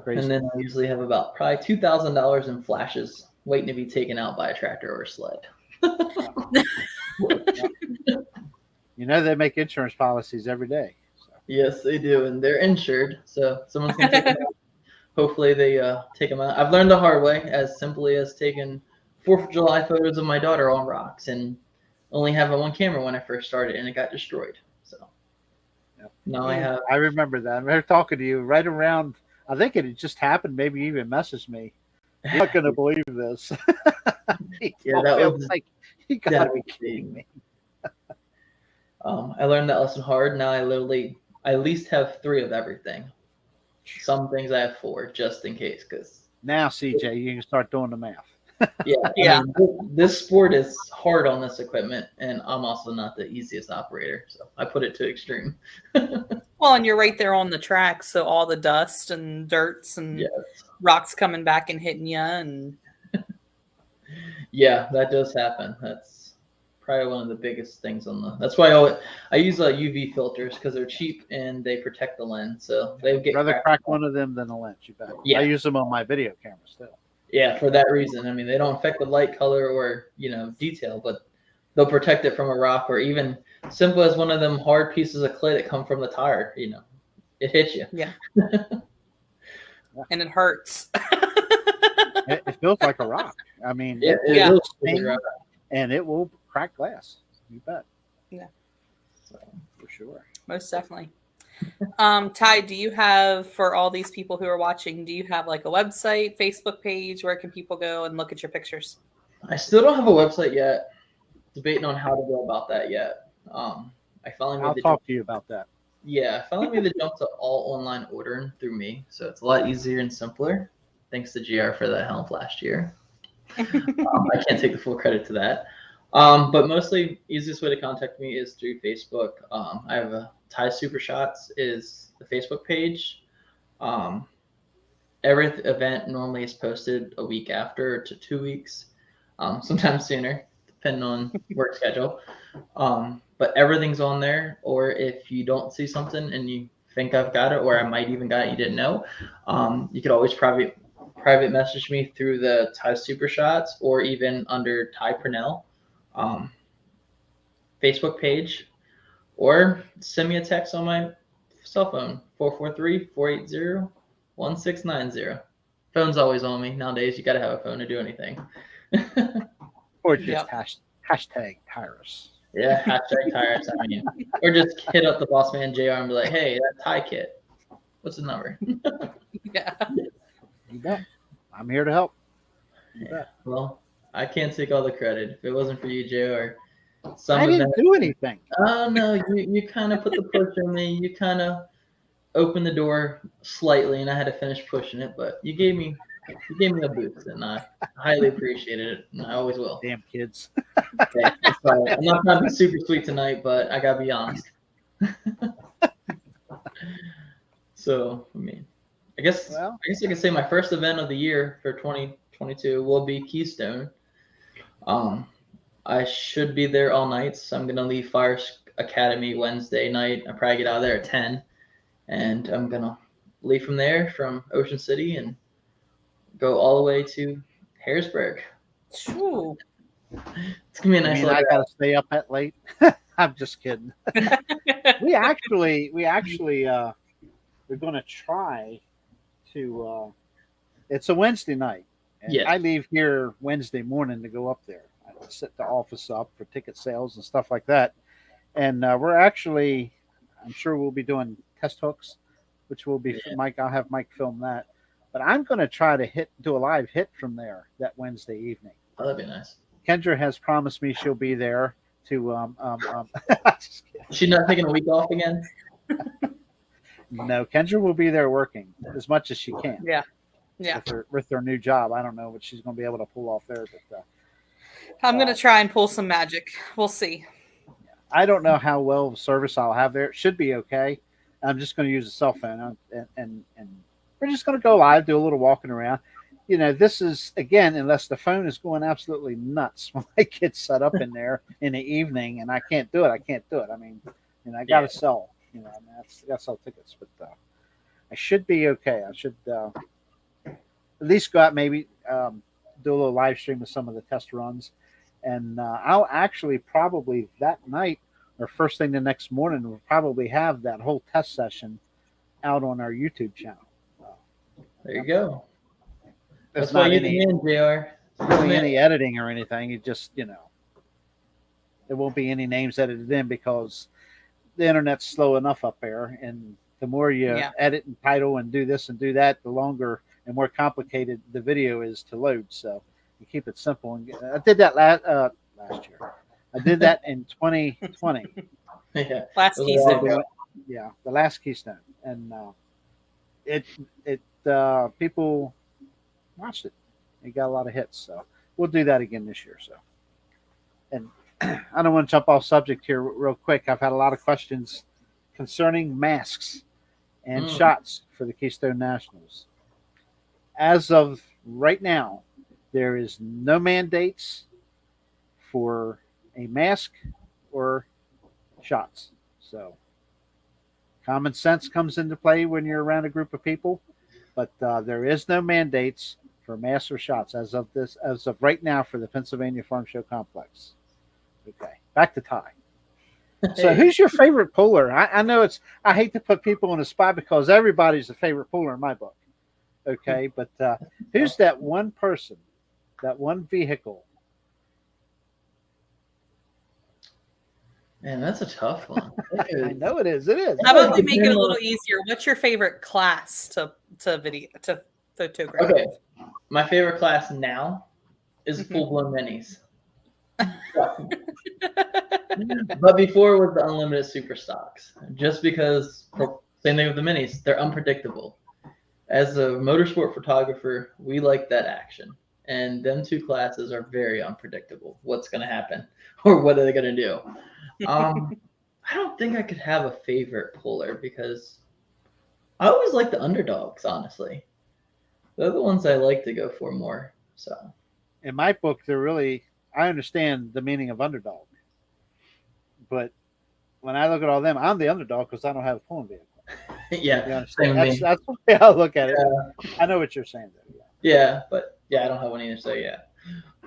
Crazy. And then I usually have about probably $2,000 in flashes waiting to be taken out by a tractor or a sled. They make insurance policies every day. So. Yes, they do, and they're insured, so someone's gonna take them out. hopefully they take them out. I've learned the hard way, as simply as taking 4th of July photos of my daughter on rocks and only having one camera when I first started, and it got destroyed. So now I remember that. I remember talking to you right around, I think it had just happened. Maybe you even messaged me. I'm not going to believe this. Yeah, that was like, you got to be kidding me. I learned that lesson hard. Now I at least have 3 of everything. Some things I have 4 just in case. Because now, CJ, you can start doing the math. Yeah. I mean, this sport is hard on this equipment, and I'm also not the easiest operator, so I put it to extreme. Well, and you're right there on the track, so all the dust and dirts and rocks coming back and hitting you, and yeah, that does happen. That's probably one of the biggest things on the. That's why I use UV filters because they're cheap and they protect the lens, so they get. Rather crack one of them than a lens. You bet. Yeah. I use them on my video cameras too. Yeah, for that reason. I mean, they don't affect the light, color, or detail, but they'll protect it from a rock, or even simple as one of them hard pieces of clay that come from the tire. It hits you. Yeah. And it hurts. It feels like a rock. I mean, it will sting, and it will crack glass. You bet. Yeah. So, for sure. Most definitely. Ty, do you have, for all these people who are watching, do you have like a website, Facebook page? Where can people go and look at your pictures? I still don't have a website yet. Debating on how to go about that yet. I'll talk to you about that. Yeah, I finally made the jump to all online ordering through me, so it's a lot easier and simpler. Thanks to GR for that help last year. I can't take the full credit to that. But mostly, easiest way to contact me is through Facebook. I have a Ty Super Shots is the Facebook page. Every event normally is posted a week after to 2 weeks, sometimes sooner, depending on work schedule. But everything's on there. Or if you don't see something and you think I've got it, or I might even got it you didn't know, you could always private message me through the Ty Super Shots, or even under Ty Purnell Facebook page, or send me a text on my cell phone, 443-480-1690. Phone's always on me nowadays. You got to have a phone to do anything. Or just hashtag Tyrus. Yeah, hashtag Tyrus. I mean, or just hit up the boss man JR and be like, hey, that Ty kit, what's his number? Yeah. You bet. I'm here to help. Well, I can't take all the credit. If it wasn't for you, JR, I didn't do anything. Oh no, you kind of put the push on me. You kind of opened the door slightly, and I had to finish pushing it. But you gave me a boost, and I highly appreciated it, and I always will. Damn kids. Okay, I'm not trying to be super sweet tonight, but I gotta be honest. So I mean, I guess I could say my first event of the year for 2022 will be Keystone. I should be there all night, so I'm gonna leave Fire Academy Wednesday night. I probably get out of there at 10, and I'm gonna leave from there from Ocean City and go all the way to Harrisburg. Ooh. It's gonna be a nice. I gotta stay up at late. I'm just kidding. we actually we're gonna try to. It's a Wednesday night. And I leave here Wednesday morning to go up there. I set the office up for ticket sales and stuff like that. And we're actually, I'm sure we'll be doing test hooks, which will be for Mike. I'll have Mike film that. But I'm going to try to do a live hit from there that Wednesday evening. Oh, that'd be nice. Kendra has promised me she'll be there to. She's not taking a week off again? No, Kendra will be there working as much as she can. Yeah. Yeah. With her new job. I don't know what she's going to be able to pull off there. But I'm going to try and pull some magic. We'll see. I don't know how well of service I'll have there. It should be okay. I'm just going to use a cell phone and we're just going to go live, do a little walking around. This is, again, unless the phone is going absolutely nuts when I get set up in there in the evening and I can't do it. I mean, I got to sell, I got to sell tickets, but I should be okay. I should at least go out, maybe do a little live stream of some of the test runs. And I'll actually probably that night or first thing the next morning, we'll probably have that whole test session out on our YouTube channel. There you go. There's That's why not you any, in, JR. really any editing or anything. It just, there won't be any names edited in because the internet's slow enough up there. And the more you edit and title and do this and do that, the longer and more complicated the video is to load. So you keep it simple. And I did that last year. I did that in 2020. Yeah. Last Keystone. Yeah, the last Keystone. And people watched it. It got a lot of hits. So we'll do that again this year. So, and I don't want to jump off subject here real quick. I've had a lot of questions concerning masks and shots for the Keystone Nationals. As of right now, there is no mandates for a mask or shots. So common sense comes into play when you're around a group of people, but there is no mandates for masks or shots as of right now for the Pennsylvania Farm Show Complex. Okay, back to Ty. So who's your favorite puller? I know I hate to put people on the spot because everybody's a favorite puller in my book. Okay, but who's that one person, that one vehicle? Man, that's a tough one. I know it is. It is. How about we make it a little easier? What's your favorite class to photograph? Okay, my favorite class now is full-blown minis. But before it was the unlimited super stocks, just because same thing with the minis, they're unpredictable. As a motorsport photographer, we like that action, and them two classes are very unpredictable. What's going to happen or what are they going to do? I don't think I could have a favorite puller because I always like the underdogs, honestly. They're the ones I like to go for more. So in my book, I understand the meaning of underdog. But when I look at all them, I'm the underdog because I don't have a pulling vehicle. Yeah, that's the way I look at it. Yeah. I know what you're saying though. Yeah, but I don't have one either, so yeah.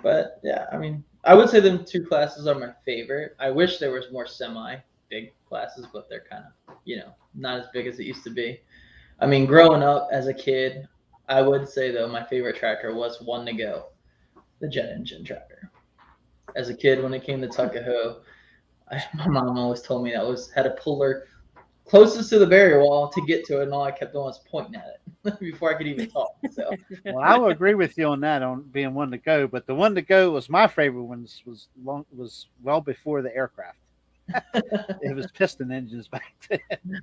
But yeah, I mean, I would say them two classes are my favorite. I wish there was more semi-big classes, but they're kind of, not as big as it used to be. I mean, growing up as a kid, I would say, though, my favorite tractor was one to go, the jet engine tractor. As a kid, when it came to Tuckahoe, my mom always told me had a puller closest to the barrier wall to get to it, and all I kept doing was pointing at it before I could even talk. So, well, I will agree with you on that, on being one to go. But the one to go was my favorite one. Was well before the aircraft. It was piston engines back then.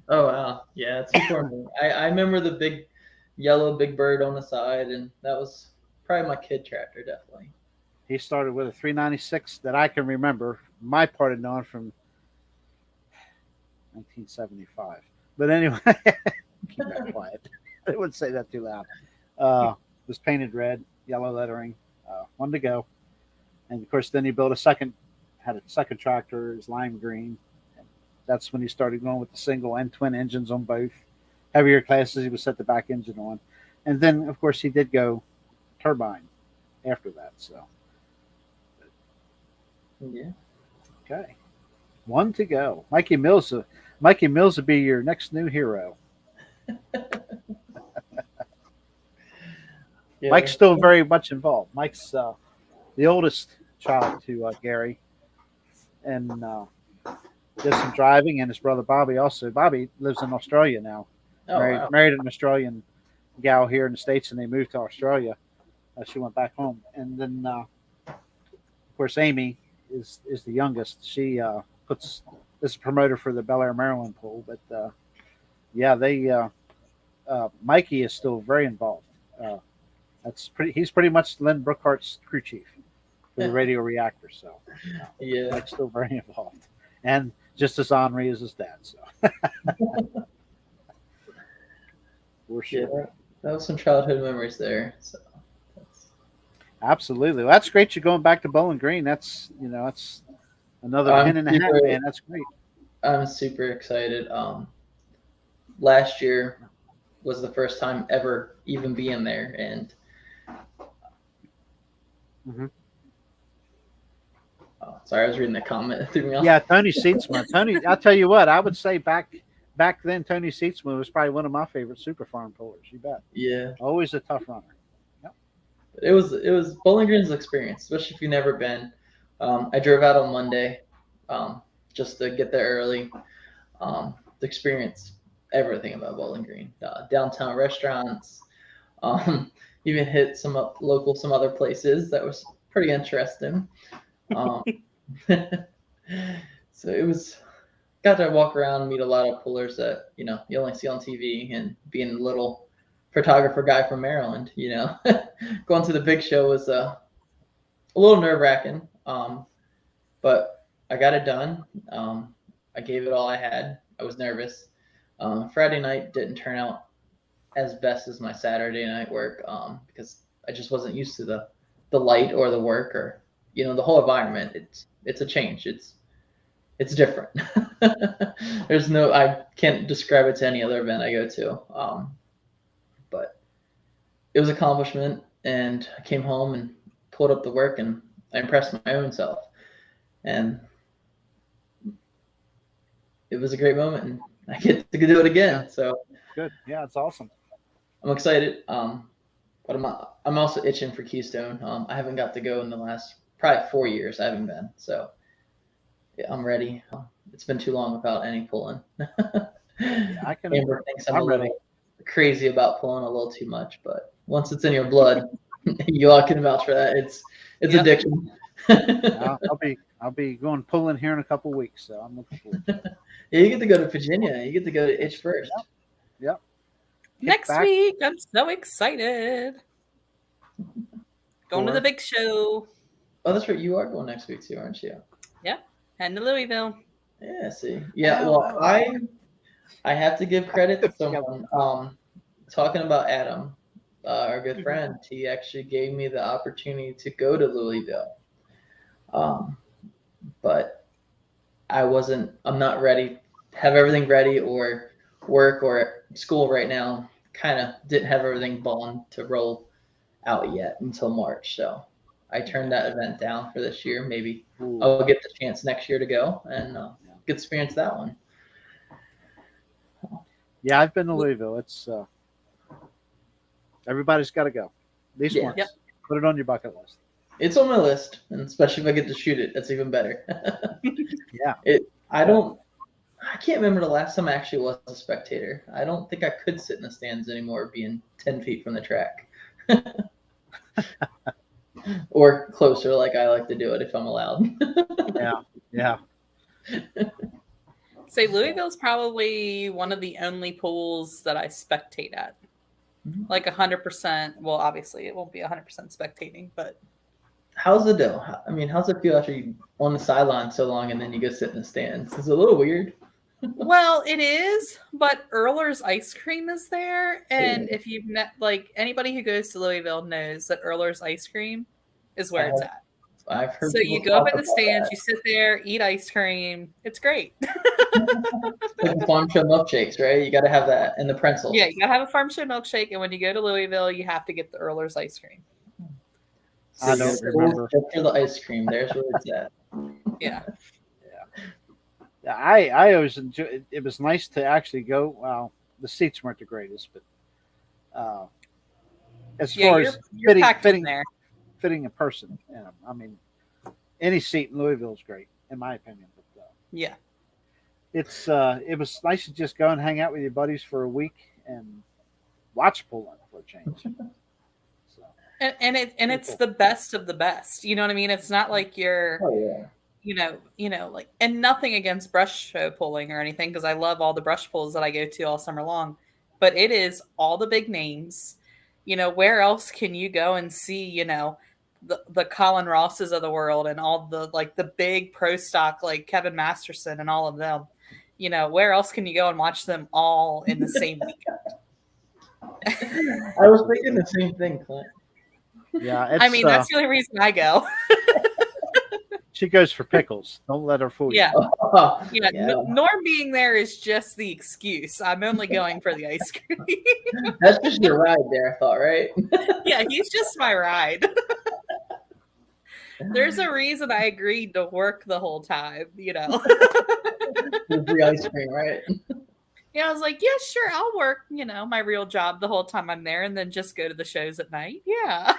Oh wow, yeah, it's important. I remember the big yellow Big Bird on the side, and that was probably my kid tractor, definitely. He started with a 396 that I can remember. My part of knowing from 1975. But anyway, keep that quiet. I wouldn't say that too loud. It was painted red, yellow lettering, one to go. And of course, then he built had a second tractor, is lime green. And that's when he started going with the single and twin engines on both. Heavier classes, he would set the back engine on. And then, of course, he did go turbine after that. So, yeah. Okay. One to go. Mikey Mills will be your next new hero. Yeah. Mike's still very much involved. Mike's the oldest child to Gary, and does some driving. And his brother Bobby also. Bobby lives in Australia now. Oh, married an Australian gal here in the States, and they moved to Australia. She went back home, and then of course Amy is the youngest. She is a promoter for the Bel Air, Maryland pool. But Mikey is still very involved. He's pretty much Lynn Brookhart's crew chief for the radio reactor. So yeah, Mike's still very involved, and just as ornery as his dad. So for sure. Yeah, that was some childhood memories there. So absolutely, well, that's great. You're going back to Bowling Green. That's another pin in the hat, man. That's great. I'm super excited. Last year was the first time ever even being there, and sorry, I was reading the comment. It threw me off. Yeah, Tony Seatsma. Tony, I'll tell you what, I would say back back then, Tony Seatsman was probably one of my favorite super farm pullers. You bet. Yeah. Always a tough runner. Yep. It was Bowling Green's experience, especially if you've never been. I drove out on Monday, just to get there early, to experience everything about Bowling Green, downtown restaurants, even hit some other places that was pretty interesting. So it was, got to walk around, meet a lot of pullers that you only see on TV, and being a little photographer guy from Maryland, going to the big show was a little nerve-wracking, but I got it done. I gave it all I had. I was nervous. Friday night didn't turn out as best as my Saturday night work, because I just wasn't used to the light or the work or the whole environment. It's a change. It's different. I can't describe it to any other event I go to. But it was an accomplishment, and I came home and pulled up the work, and I impressed my own self. And it was a great moment, and I get to do it again. So good. Yeah, it's awesome. I'm excited. But I'm also itching for Keystone. I haven't got to go in the last probably 4 years. I haven't been. So yeah, I'm ready. It's been too long without any pulling. I can. Amber thinks I'm a little crazy about pulling a little too much, but once it's in your blood, you all can vouch for that. It's addiction. I'll be going pulling here in a couple of weeks, so I'm looking forward to it. Yeah, you get to go to Virginia. You get to go to Itch First. Yep. Next week, I'm so excited. Going to the big show. Oh, that's right. You are going next week too, aren't you? Yeah. Heading to Louisville. Yeah, see. Yeah, well, I have to give credit to someone. Talking about Adam, our good friend, he actually gave me the opportunity to go to Louisville. But I'm not ready, have everything ready, or work or school right now. Kind of didn't have everything bond to roll out yet until March. So I turned that event down for this year. Maybe I'll get the chance next year to go and get experience that one. Yeah, I've been to Louisville. It's everybody's got to go. At least once. Yep. Put it on your bucket list. It's on my list, and especially if I get to shoot it, that's even better. Yeah. I can't remember the last time I actually was a spectator. I don't think I could sit in the stands anymore, being 10 feet from the track. Or closer, like I like to do it if I'm allowed. Yeah. Say Louisville's probably one of the only pools that I spectate at. Like 100%. Well, obviously it won't be 100% spectating, but how's it though? I mean, how's it feel after you on the sideline so long and then you go sit in the stands? Is it a little weird? Well, it is, but Earler's ice cream is there, and if you've like anybody who goes to Louisville knows that Earler's ice cream is where it's at. I've heard. So you go up in the stands, you sit there, eat ice cream. It's great. Like the farm show milkshakes, right? You got to have that, and the pretzels. Yeah, you got to have a farm show milkshake, and when you go to Louisville, you have to get the Earler's ice cream. So I don't remember. After the ice cream, there's where it's at. Yeah. I always enjoy. It was nice to actually go. Well, the seats weren't the greatest, but as far as fitting a person in them, I mean, any seat in Louisville is great, in my opinion. But, yeah, it was nice to just go and hang out with your buddies for a week and watch pulling for a change. So, and it's the best of the best. You know what I mean? It's not like you're. Oh yeah. Like, and nothing against brush show pulling or anything, because I love all the brush pulls that I go to all summer long, but it is all the big names. Where else can you go and see, the Colin Rosses of the world and all the, like, the big pro stock, like Kevin Masterson and all of them, where else can you go and watch them all in the same weekend? I was thinking the same thing, Clint. Yeah. I mean, that's the only reason I go. She goes for pickles. Don't let her fool you. Yeah. Norm being there is just the excuse. I'm only going for the ice cream. That's just your ride there, I thought, right? Yeah, he's just my ride. There's a reason I agreed to work the whole time, Free ice cream, right? I was like, yeah, sure, I'll work, my real job the whole time I'm there and then just go to the shows at night. Yeah.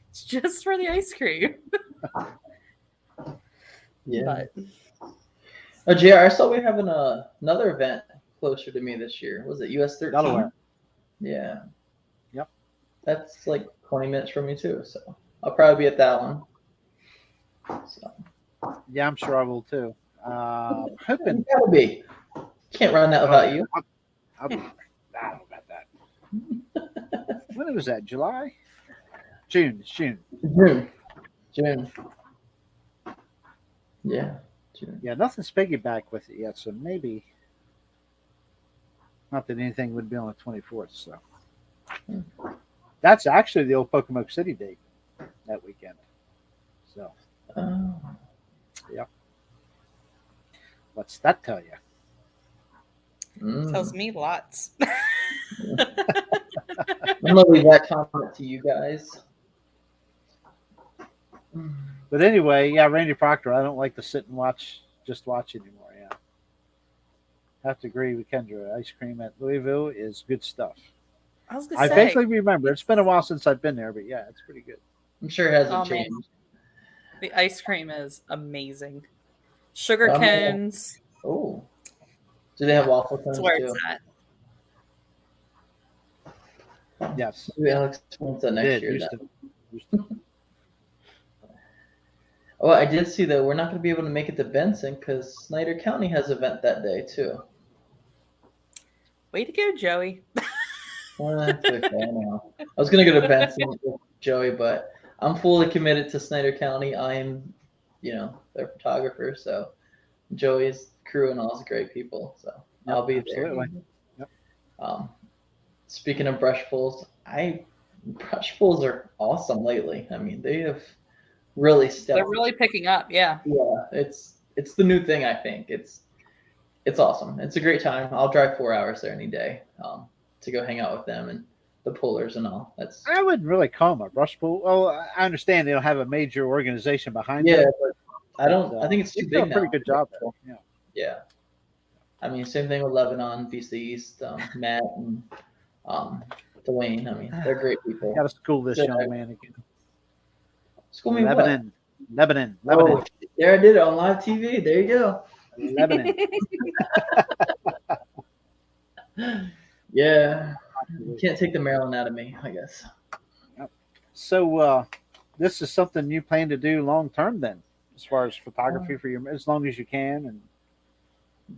It's just for the ice cream. Yeah. But Oh, JR, I saw we're having another event closer to me this year. Was it US 13? Delaware. Yeah. Yep. That's like 20 minutes from me too, so I'll probably be at that one. So. Yeah, I'm sure I will too. Hoping. That'll be. Can't run that without you. I don't know about that. When was that? July? June. It's June. June. Yeah. June. Yeah, nothing's piggyback with it yet, so maybe. Not that anything would be on the 24th. So that's actually the old Pocomoke City date that weekend. So. Yep. What's that tell you? tells me lots. I'm gonna leave that comment to you guys. But anyway, yeah, Randy Proctor. I don't like to sit and watch anymore. Yeah, have to agree with Kendra. Ice cream at Louisville is good stuff. I was gonna I say, vaguely remember. It's been a while since I've been there, but yeah, it's pretty good. I'm sure it hasn't changed. Man. The ice cream is amazing. Sugar cones. Oh. Do they have waffle cones That's where too? It's at. Yes. Maybe I'll experience that next year. Used to. Oh, I did see that we're not going to be able to make it to Benson because Snyder County has an event that day too. Way to go, Joey. That's okay now. I was going to go to Benson with Joey, but I'm fully committed to Snyder County. I'm, their photographer, so Joey's crew and all is great people, so I'll be absolutely. There. Yep. Speaking of brush pulls, brush pulls are awesome lately. I mean, they have really stepped. They're really picking up, yeah. Yeah, it's the new thing. I think it's awesome. It's a great time. I'll drive 4 hours there any day to go hang out with them and the pullers and all. I wouldn't really call them a brush pull. Well, I understand they don't have a major organization behind them. Yeah, but I think it's too big now. Pretty good job there. Yeah. Yeah. I mean, same thing with Lebanon, VC East, Matt and Dwayne. I mean, they're great people. Got to school this young man again. School me Lebanon. What? Lebanon. Oh, there I did it on live TV. There you go. Lebanon. Yeah. You can't take the Maryland out of me, I guess. So this is something you plan to do long term then, as far as photography for as long as you can, and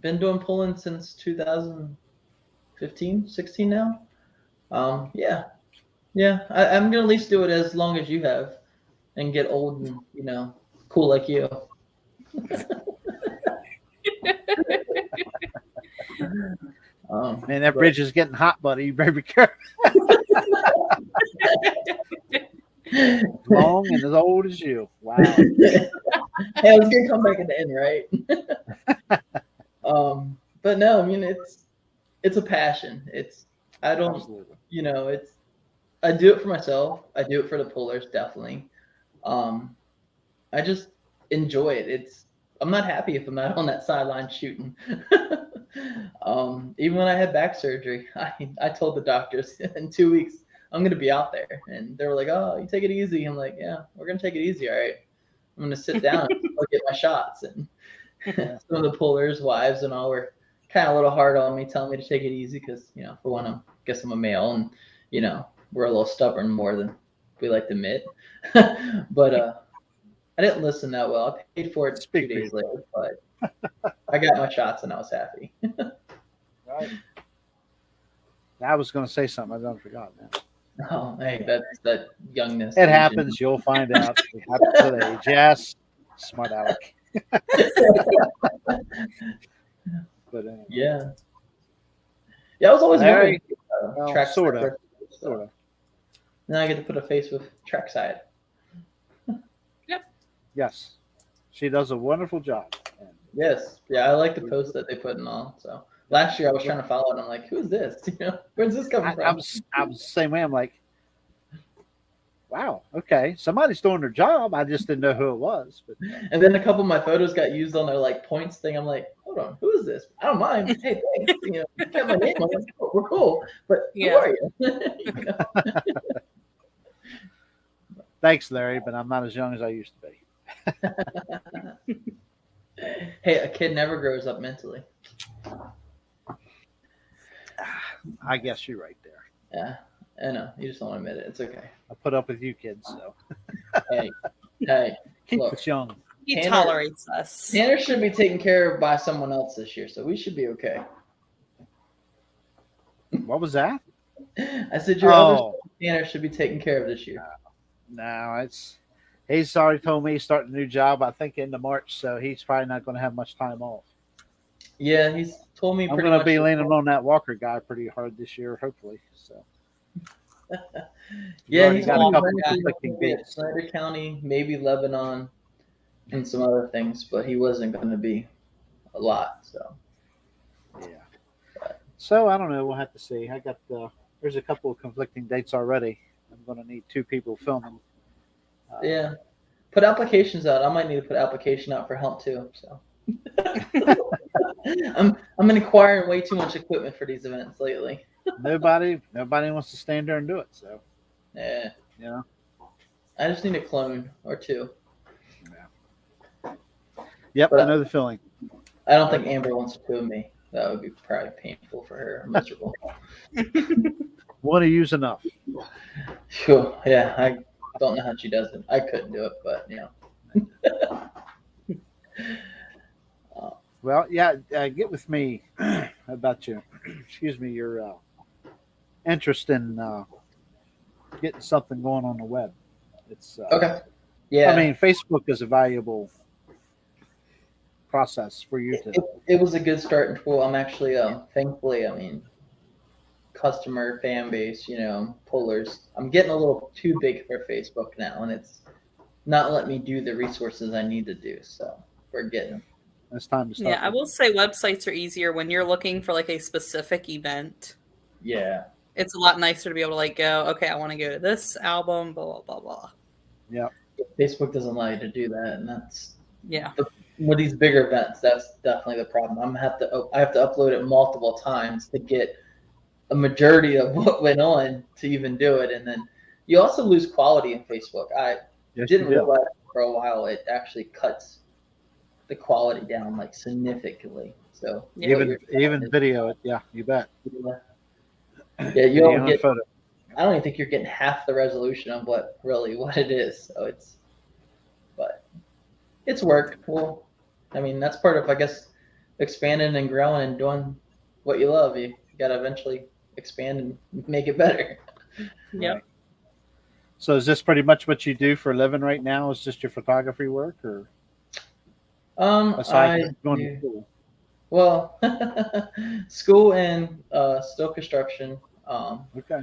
been doing pulling since 2015, 16 now. I'm gonna at least do it as long as you have, and get old and cool like you. Man, that bridge is getting hot, buddy. You better be careful. Long and as old as you. Wow. Hey, I was gonna come back at the end, right? But no, I mean it's a passion. I do it for myself. I do it for the pullers, definitely. I just enjoy it. I'm not happy if I'm not on that sideline shooting. Even when I had back surgery, I told the doctors in 2 weeks I'm gonna be out there, and they were like, "Oh, you take it easy." I'm like, "Yeah, we're gonna take it easy, all right. I'm gonna sit down and get my shots." And some of the pullers' wives and all were kind of a little hard on me, telling me to take it easy because for one, I guess I'm a male, and we're a little stubborn more than we like to admit. But I didn't listen that well. I paid for it 2 days later, but I got my shots and I was happy. Right. I was going to say something. I don't forgot now. Oh, hey, that's that youngness. It happens. You'll find out. It happens with age. Yes. Smart aleck. But yeah. Yeah, I was always wondering. Track sort of. Now I get to put a face with Trackside. Yep. Yes. She does a wonderful job. Yes. Yeah, I like the post that they put in all. So last year I was trying to follow it. I'm like, who's this? Where's this coming from? I was the same way. I'm like, wow, okay. Somebody's doing their job. I just didn't know who it was. But and then a couple of my photos got used on their points thing. I'm like, hold on, who is this? I don't mind. Hey, thanks. You know, you got my name on it. We're cool. But who are you? You know? Thanks, Larry, but I'm not as young as I used to be. Hey, a kid never grows up mentally. I guess you're right there. Yeah, I know. You just don't want to admit it. It's okay. I put up with you kids, so Hey, keep look, us young. He Tanner- tolerates us. Tanner should be taken care of by someone else this year, so we should be okay. What was that? I said your other son, Tanner should be taken care of this year. No, he's already told me he's starting a new job, I think, end of March, so he's probably not going to have much time off. Yeah, he's told me I'm pretty going much. to be leaning on that Walker guy pretty hard this year, hopefully. So. Yeah, he's got got a couple conflicting conflicting dates. Snyder County, maybe Lebanon, and some other things, but he wasn't going to be a lot. So Yeah. So I don't know. We'll have to see. I got there's a couple of conflicting dates already. I'm going to need 2 people filming. Yeah, put applications out. I might need to put application out for help too. So I'm acquiring way too much equipment for these events lately. Nobody wants to stand there and do it. So Yeah, you know. I just need a clone or 2. Yeah. Yep, But I know the feeling. I don't think Amber wants 2 of me. That would be probably painful for her, miserable. One to use enough. Phew, yeah, I don't know how she does it. I couldn't do it, but you know. Well, yeah, get with me about your, excuse me, your interest in getting something going on the web. It's Okay. Yeah. I mean, Facebook is a valuable process for you to. It was a good starting tool. I'm actually, thankfully, I mean, customer fan base, you know, pullers. I'm getting a little too big for Facebook now, and it's not letting me do the resources I need to do. So we're getting. It's time to start. Yeah, I will say websites are easier when you're looking for like a specific event. Yeah. It's a lot nicer to be able to like go, okay, I want to go to this album, blah, blah, blah, blah. Yeah. Facebook doesn't allow you to do that, and that's Yeah. With these bigger events, that's definitely the problem. I have to upload it multiple times to get a majority of what went on to even do it, and then you also lose quality in Facebook. I didn't realize for a while it actually cuts the quality down like significantly. So even video, yeah, you bet. Yeah, you don't get. Photo. I don't even think you're getting half the resolution of what it is. So but it's worked. Well, I mean that's part of, I guess, expanding and growing and doing what you love. You got to eventually expand and make it better. Yeah. Right. So is this pretty much what you do for a living right now? Is just your photography work, or aside from going to school? Well, school and still construction. Okay.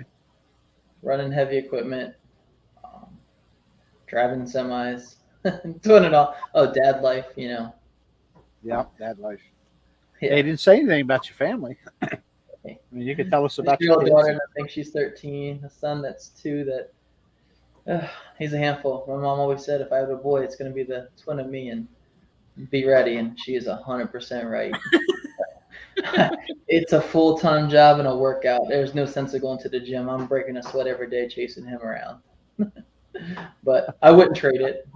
Running heavy equipment, driving semis, doing it all. Oh, dad life, you know. Yeah, dad life. Yeah. Hey, didn't say anything about your family. I mean, you could tell us about your daughter. I think she's 13. A son that's 2. That he's a handful. My mom always said, if I have a boy, it's going to be the twin of me, and be ready. And she is 100% right. It's a full-time job and a workout. There's no sense of going to the gym. I'm breaking a sweat every day chasing him around. But I wouldn't trade it.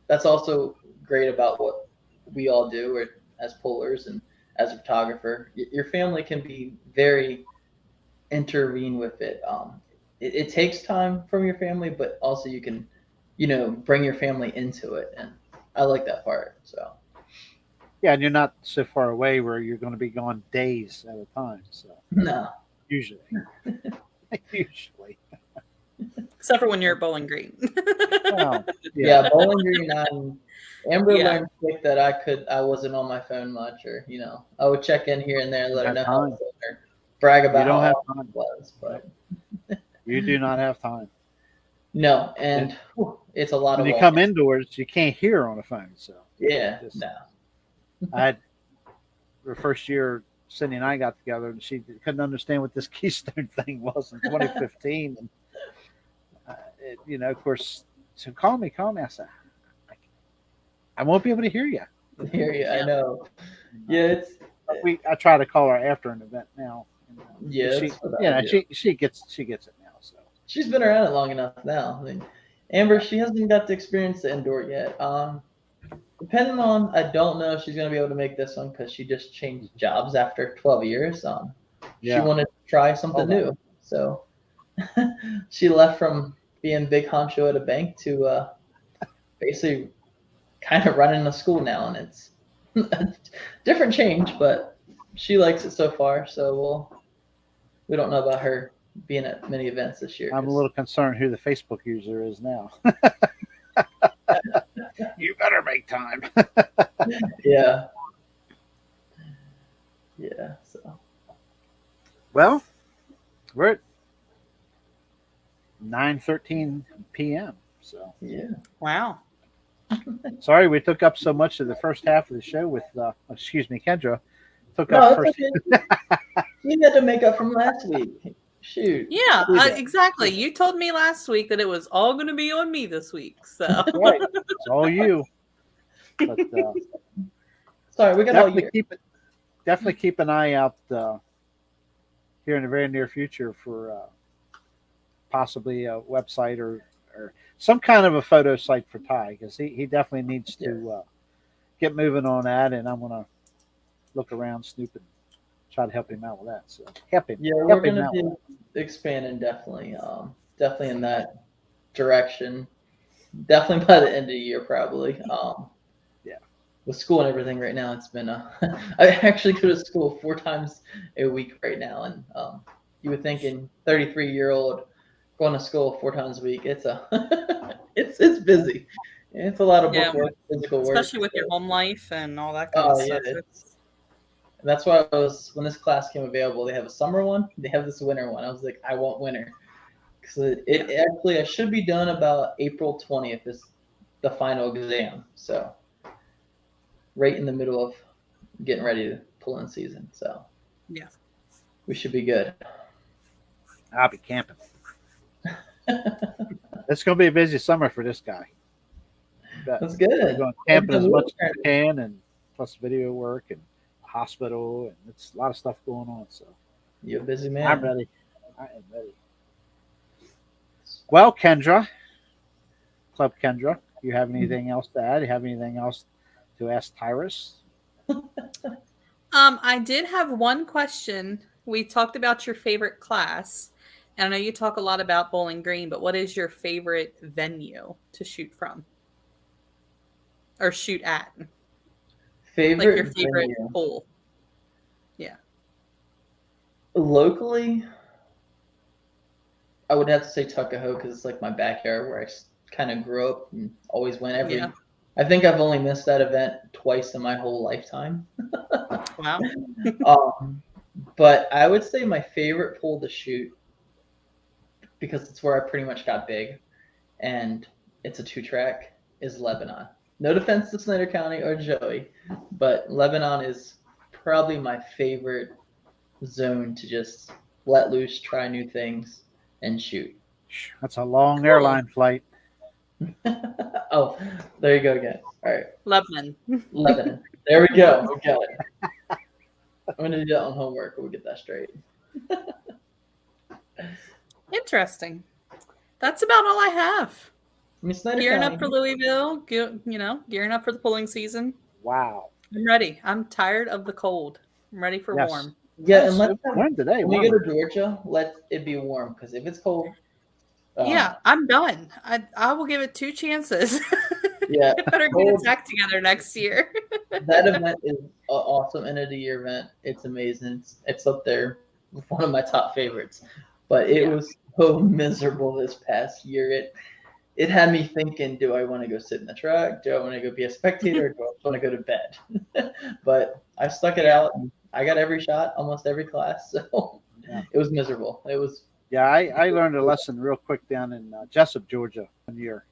That's also great about what we all do as pullers and as a photographer. Your family can be very intervene with it. It takes time from your family, but also you can, bring your family into it. And I like that part. So. Yeah, and you're not so far away where you're going to be gone days at a time. So no, usually. Except for when you're at Bowling Green. Well, yeah, Bowling Green. Amber learned quick that I wasn't on my phone much, or I would check in here and there and let her know how it was, or brag about how awesome it was. But you do not have time. No, and it's a lot of. When you come indoors, you can't hear on a phone. So no. I had the first year Cindy and I got together, and she couldn't understand what this Keystone thing was in 2015. And, of course, so call me. I said, I won't be able to hear you. Hear you. I know. Yeah, I try to call her after an event now. Yeah, she gets it now. So she's been around it long enough now. I mean, Amber, she hasn't got to experience the indoor yet. Depending on, I don't know if she's gonna be able to make this one because she just changed jobs after 12 years. She wanted to try something new, so she left from being big honcho at a bank to basically kind of running a school now, and it's a different change, but she likes it so far. So we don't know about her being at many events this year. I'm a little concerned who the Facebook user is now. You better make time. Yeah. So. Well, we're at 9:13 p.m. So yeah. Wow. Sorry we took up so much of the first half of the show with Kendra. Took up first. Okay. You had to make up from last week. Shoot. Yeah, exactly. You told me last week that it was all going to be on me this week. So right. It's all you. But sorry, we got all year. Definitely keep an eye out here in the very near future for possibly a website or some kind of a photo site for Ty, because he definitely needs to get moving on that, and I'm gonna look around, snoop, and try to help him out with that. So help him. Yeah, we're gonna be expanding definitely in that direction. Definitely by the end of the year, probably. With school and everything right now, it's been I actually go to school 4 times a week right now, and you would think in 33-year-old going to school 4 times a week, it's it's busy. It's a lot of book work, physical work, especially with your home life and all that kind of stuff. That's why when this class came available, they have a summer one, they have this winter one. I was like, I want winter, because actually I should be done about April 20th is the final exam, so right in the middle of getting ready to pull in season. So yeah, we should be good. I'll be camping. It's going to be a busy summer for this guy. That's good. We're going camping as much as we can, and plus video work and hospital, and it's a lot of stuff going on. So you're a busy man. I'm ready. I am ready. Well, Kendra, Klub Kendra, you have anything else to add? You have anything else to ask Tyrus? I did have one question. We talked about your favorite class, and I know you talk a lot about Bowling Green, but what is your favorite venue to shoot from or shoot at? Favorite, like your favorite pool? Yeah. Locally, I would have to say Tuckahoe, because it's like my backyard where I kind of grew up and always went every. Yeah. I think I've only missed that event twice in my whole lifetime. Wow. But I would say my favorite pool to shoot, because it's where I pretty much got big, and it's a 2-track, is Lebanon. No defense to Snyder County or Joey, but Lebanon is probably my favorite zone to just let loose, try new things, and shoot. That's a long airline flight. Oh, there you go again. All right. Lebanon. There we go. We got it. I'm going to do that on homework when we get that straight. Interesting. That's about all I have. I mean, gearing up for Louisville, gearing up for the pulling season. Wow. I'm ready. I'm tired of the cold. I'm ready for warm. Yeah, and when we go to Georgia, let it be warm, because if it's cold. Yeah, I'm done. I will give it 2 chances. Yeah. I better get its act together next year. That event is an awesome end of the year event. It's amazing. It's up there with one of my top favorites. But it was so miserable this past year. It had me thinking, do I want to go sit in the truck? Do I want to go be a spectator? Or do I want to go to bed? But I stuck it out. And I got every shot, almost every class. So it was miserable. It was. Yeah, I learned a lesson real quick down in Jessup, Georgia, one year.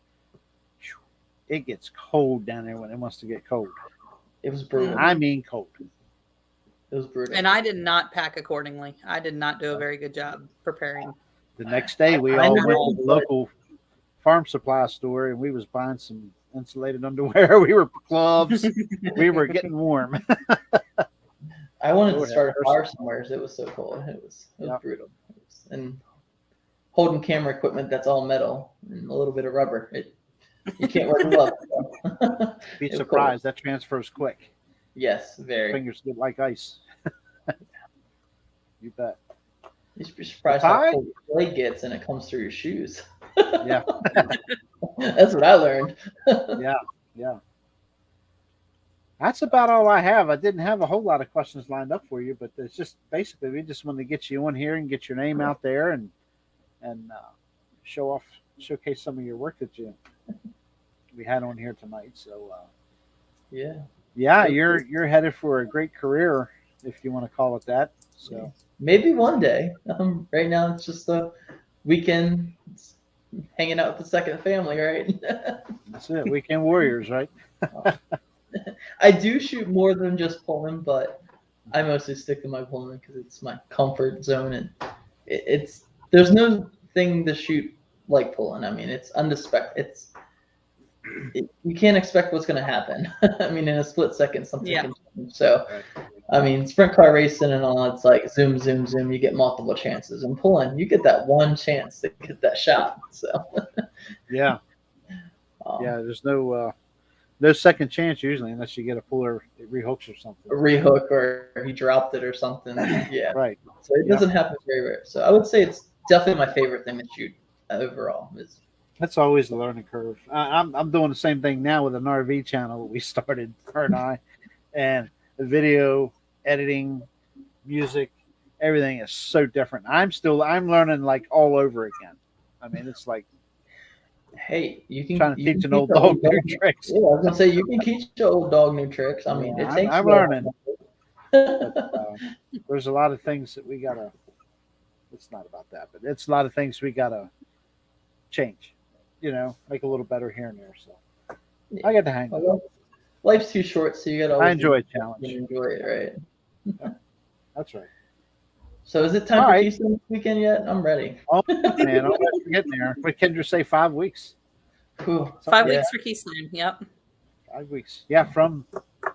It gets cold down there when it wants to get cold. It was brutal. I mean cold. It was brutal. And I did not pack accordingly. I did not do a very good job preparing. The next day, we all went to the local farm supply store, and we was buying some insulated underwear. We were gloves. We were getting warm. I wanted to start a fire somewhere. It was so cold. It was brutal. And holding camera equipment that's all metal and a little bit of rubber. You can't wear gloves. So. Be surprised. That transfers quick. Yes, very. Fingers get like ice. You bet. You're surprised how cold your leg gets and it comes through your shoes. Yeah. That's what I learned. Yeah. That's about all I have. I didn't have a whole lot of questions lined up for you, but it's just basically we just wanted to get you on here and get your name out there and showcase some of your work that we had on here tonight. So yeah, you're headed for a great career, if you want to call it that. So maybe one day. Right now it's just a weekend hanging out with the second family, right? That's it. Weekend warriors, right? I do shoot more than just pulling, but I mostly stick to my pulling because it's my comfort zone, and there's no thing to shoot like pulling. I mean, it's unexpected. You can't expect what's going to happen. I mean, in a split second, something can change. So, I mean, sprint car racing and all, it's like zoom, zoom, zoom. You get multiple chances. And pulling, you get that one chance to get that shot. So, yeah, there's no second chance usually unless you get a puller that rehooks or something. A rehook or he dropped it or something. Yeah, right. So it doesn't happen very rare. So I would say it's definitely my favorite thing to shoot overall. That's always the learning curve. I'm doing the same thing now with an RV channel that we started, her and I, and the video editing, music, everything is so different. I'm learning like all over again. I mean, it's like, hey, you can trying to teach an old dog new tricks. Yeah, I was gonna say you can teach your old dog new tricks. I mean, it takes. I'm learning. But, there's a lot of things that we gotta. It's not about that, but it's a lot of things we gotta change. Make a little better here and there. So I get to hang with it. Life's too short, so you gotta. I enjoy a challenge. You enjoy it, right? Yeah, that's right. So is it time for Keystone this weekend yet? I'm ready. Oh man, I'm getting there. What did Kendra say? 5 weeks. Cool. 5 weeks for Keystone. Yep. 5 weeks. Yeah, from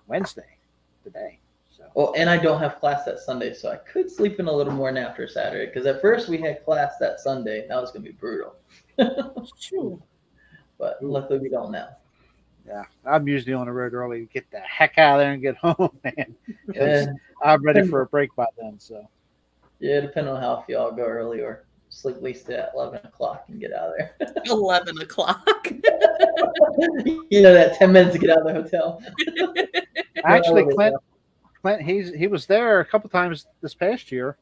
Wednesday today. So. Well, and I don't have class that Sunday, so I could sleep in a little more after Saturday. Because at first we had class that Sunday. That was gonna be brutal. True. But luckily we don't now. Yeah, I'm usually on the road early to get the heck out of there and get home, man. Yeah. I'm ready for a break by then. So. Yeah, depending on how if y'all go early or sleep at least at 11 o'clock and get out of there. 11 o'clock. That 10 minutes to get out of the hotel. Actually, Clint, he was there a couple times this past year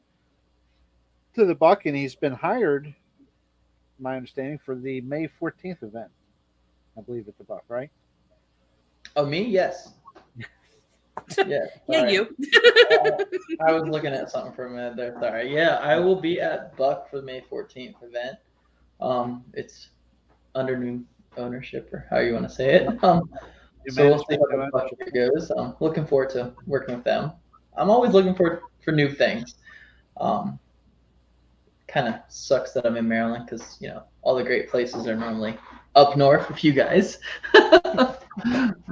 to the Buck, and he's been hired, my understanding, for the May 14th event. I believe at the Buck, right? Oh, me? Yes. Yeah. Yeah, you. I was looking at something for a minute there. Sorry. Yeah, I will be at Buck for the May 14th event. It's under new ownership, or how you want to say it. So we'll see how the Buck goes. I'm looking forward to working with them. I'm always looking for new things. Kind of sucks that I'm in Maryland because all the great places are normally up north with you guys.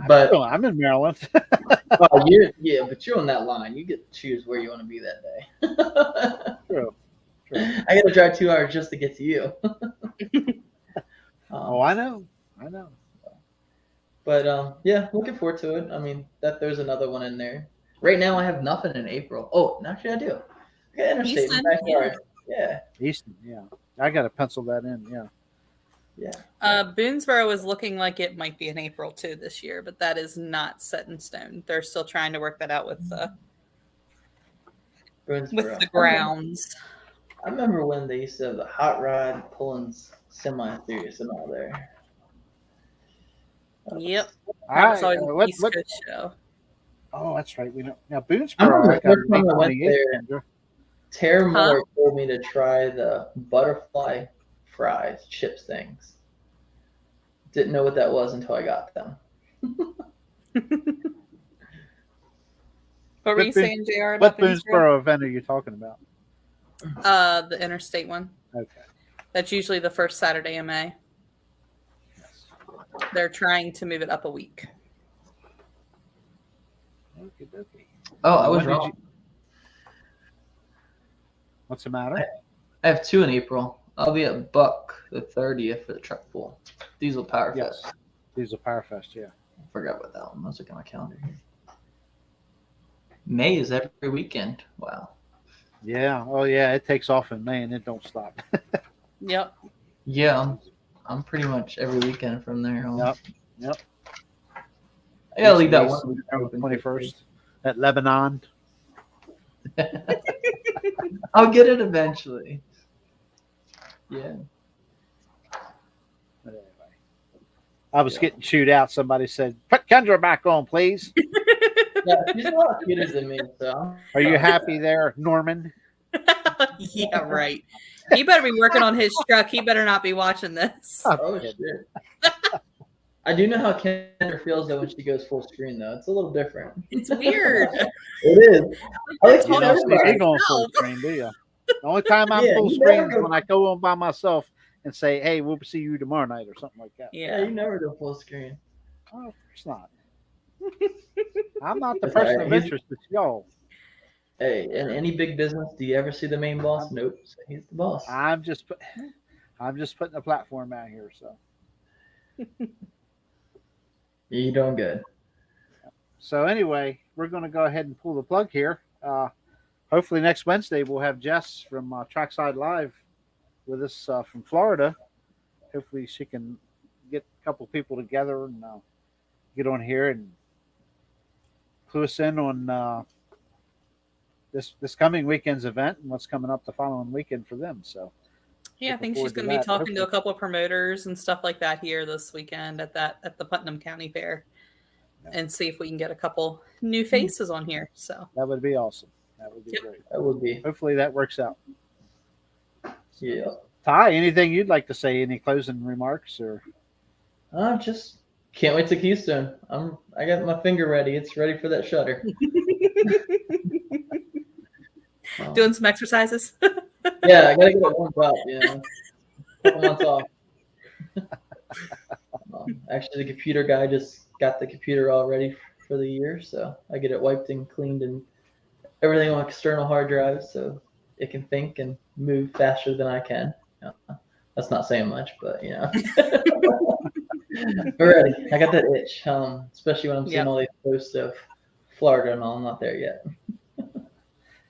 But I'm in Maryland. Well, but you're on that line. You get to choose where you want to be that day. True. I got to drive 2 hours just to get to you. I know. But yeah, looking forward to it. I mean, there's another one in there. Right now, I have nothing in April. Oh, actually, I do. I got interstate in the backyard. Yeah. Easton, yeah. I got to pencil that in. Yeah. Yeah. Boonesboro is looking like it might be in April too this year, but that is not set in stone. They're still trying to work that out with the grounds. I remember when they used to have the hot rod pulling semi-serious and all there. Yep. That was always East Coast show. Oh, that's right. We know now Boonesboro. I went there. Tara Miller told me to try the butterfly fries, chips things. Didn't know what that was until I got them. What were you saying, JR? What Boonesboro event are you talking about? The interstate one. Okay. That's usually the first Saturday in May. They're trying to move it up a week. Oh, I was wrong. What's the matter? I have 2 in April. I'll be at Buck the 30th for the truck pool. Diesel Power Yes. Fest. Diesel Power Fest, yeah. I forgot about that one. I was looking at my calendar here. May is every weekend. Wow. Yeah. Oh, yeah. It takes off in May and it don't stop. Yep. Yeah, I'm pretty much every weekend from there on. Yep. I gotta leave that one week open. 21st at Lebanon. I'll get it eventually. Yeah. But anyway, I was getting chewed out. Somebody said, "Put Kendra back on, please." Yeah, she's a lot cuter than me. So. Are you happy there, Norman? Yeah, right. He better be working on his truck. He better not be watching this. Oh shit! I do know how Kendra feels though when she goes full screen though. It's a little different. It's weird. It is. I like You to don't see me know. going full screen, do you? The only time I'm Yeah, full you screen never is when I go on by myself and say, "Hey, we'll see you tomorrow night" or something like that. Yeah, Yeah. you never go full screen. Oh, of course not. I'm not the That's person all right. of interest. It's y'all. Hey, in any big business, do you ever see the main boss? Nope. So he's the boss. I'm just putting a platform out here. So You're doing good. anyway, we're going to go ahead and pull the plug here. Hopefully next Wednesday we'll have Jess from Trackside Live with us from Florida. Hopefully she can get a couple people together and get on here and clue us in on this coming weekend's event and what's coming up the following weekend for them. So Yeah, I think she's going to be talking to a couple of promoters and stuff like that here this weekend at the Putnam County Fair, and see if we can get a couple new faces on here. So that would be awesome. That would be great. That would be. Hopefully that works out. Yeah. Ty, anything you'd like to say? Any closing remarks or? Just can't wait to Keystone. I got my finger ready. It's ready for that shutter. doing some exercises. Yeah, I gotta get it warmed up. A couple months off. Actually, the computer guy just got the computer all ready for the year, so I get it wiped and cleaned and everything on external hard drives, so it can think and move faster than I can. That's not saying much, but Already, I got that itch, especially when I'm seeing all these posts of Florida and all. I'm not there yet.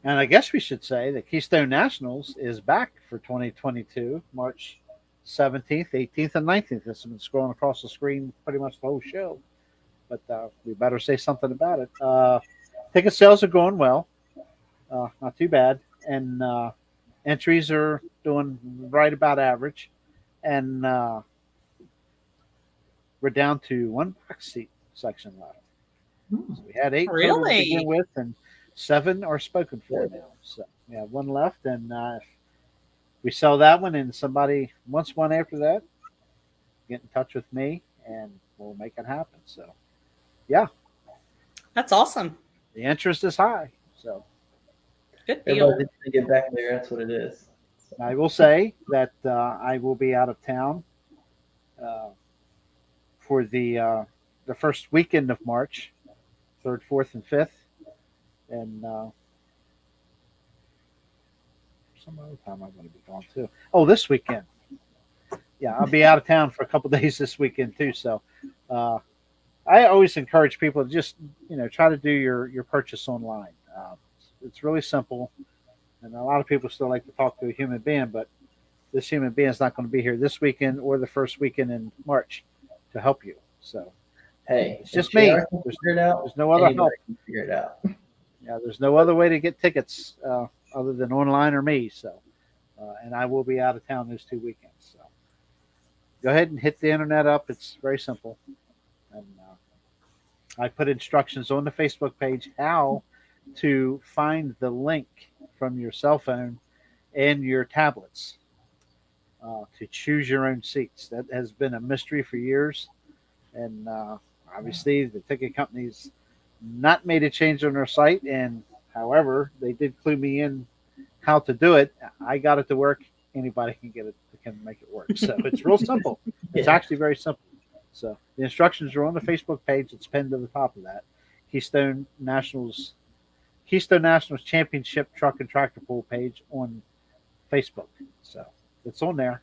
And I guess we should say that Keystone Nationals is back for 2022, March 17th, 18th, and 19th. This has been scrolling across the screen pretty much the whole show, but we better say something about it. Ticket sales are going well, not too bad, and entries are doing right about average, and we're down to one box seat section left. So we had 8 to begin with, and 7 are spoken for now. So we have 1 left, and if we sell that one and somebody wants one after that, get in touch with me and we'll make it happen. So yeah, that's awesome. The interest is high. So good deal. Everybody needs to get back there. That's what it is. So. I will say that I will be out of town for the first weekend of March, 3rd, 4th, and 5th. And some other time I'm going to be gone too. Oh, this weekend. Yeah, I'll be out of town for a couple of days this weekend too. So I always encourage people to just, try to do your purchase online. It's really simple. And a lot of people still like to talk to a human being, but this human being is not going to be here this weekend or the first weekend in March to help you. So hey, it's just me. There's no other help. Figure it out. Yeah, there's no other way to get tickets other than online or me. So, and I will be out of town those 2 weekends. So, go ahead and hit the internet up. It's very simple, and I put instructions on the Facebook page how to find the link from your cell phone and your tablets to choose your own seats. That has been a mystery for years, and obviously the ticket companies not made a change on their site, and however they did clue me in how to do it. I got it to work. Anybody can get it, can make it work. So it's real simple. It's actually very simple. So the instructions are on the Facebook page. It's pinned to the top of that. Keystone Nationals Championship Truck and Tractor Pull page on Facebook. So it's on there.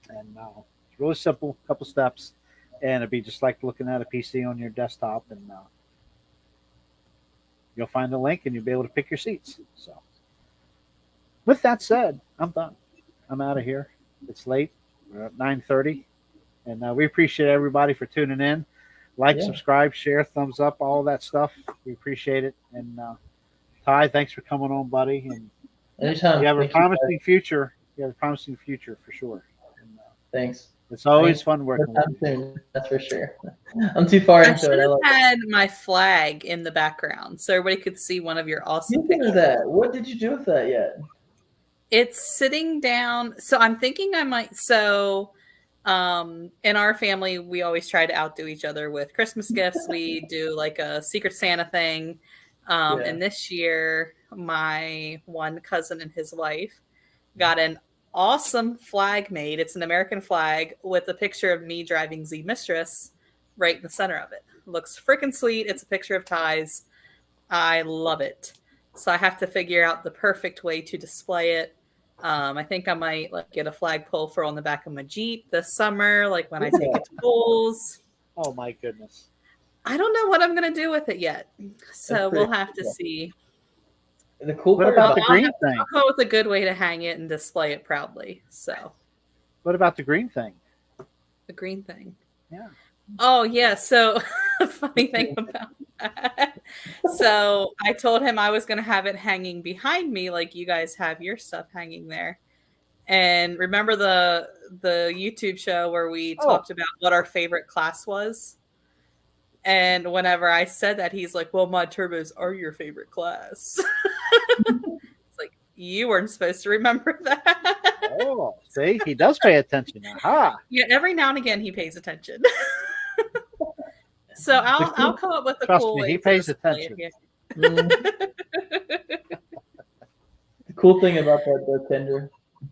And it's really simple, couple steps. And it'd be just like looking at a PC on your desktop. And you'll find the link and you'll be able to pick your seats. So with that said, I'm done. I'm out of here. It's late. We're at 9:30. And we appreciate everybody for tuning in. Like, subscribe, share, thumbs up, all that stuff. We appreciate it. And Ty, thanks for coming on, buddy. And anytime. You have a promising future. You have a promising future for sure. And, thanks. It's always fun working with you. Soon, that's for sure. I'm too far I into should it. have had my flag in the background so everybody could see one of your awesome pictures. That. What did you do with that yet? It's sitting down. So I'm thinking I might. So in our family, we always try to outdo each other with Christmas gifts. We do like a Secret Santa thing. And this year, my one cousin and his wife got an awesome flag made. It's an American flag with a picture of me driving Z Mistress right in the center of it. Looks freaking sweet. It's a picture of Ty's. I love it. So I have to figure out the perfect way to display it. I think I might get a flagpole for on the back of my Jeep this summer, like when I take it to polls. Oh my goodness. I don't know what I'm going to do with it yet. So we'll have to see. The cool What part about about the green thing? I'll come up with a good way to hang it and display it proudly. So What about the green thing? the green thing. Yeah. Oh yeah. So funny thing about that. So I told him I was going to have it hanging behind me, like you guys have your stuff hanging there. And remember the YouTube show where we talked about what our favorite class was? And whenever I said that, he's like, well, mod turbos are your favorite class. It's like, you weren't supposed to remember that. Oh, see, he does pay attention. Aha. Yeah, every now and again he pays attention. So I'll come up with a Trust cool me, way. he to pays display attention. it. the cool thing about that though, Kendra,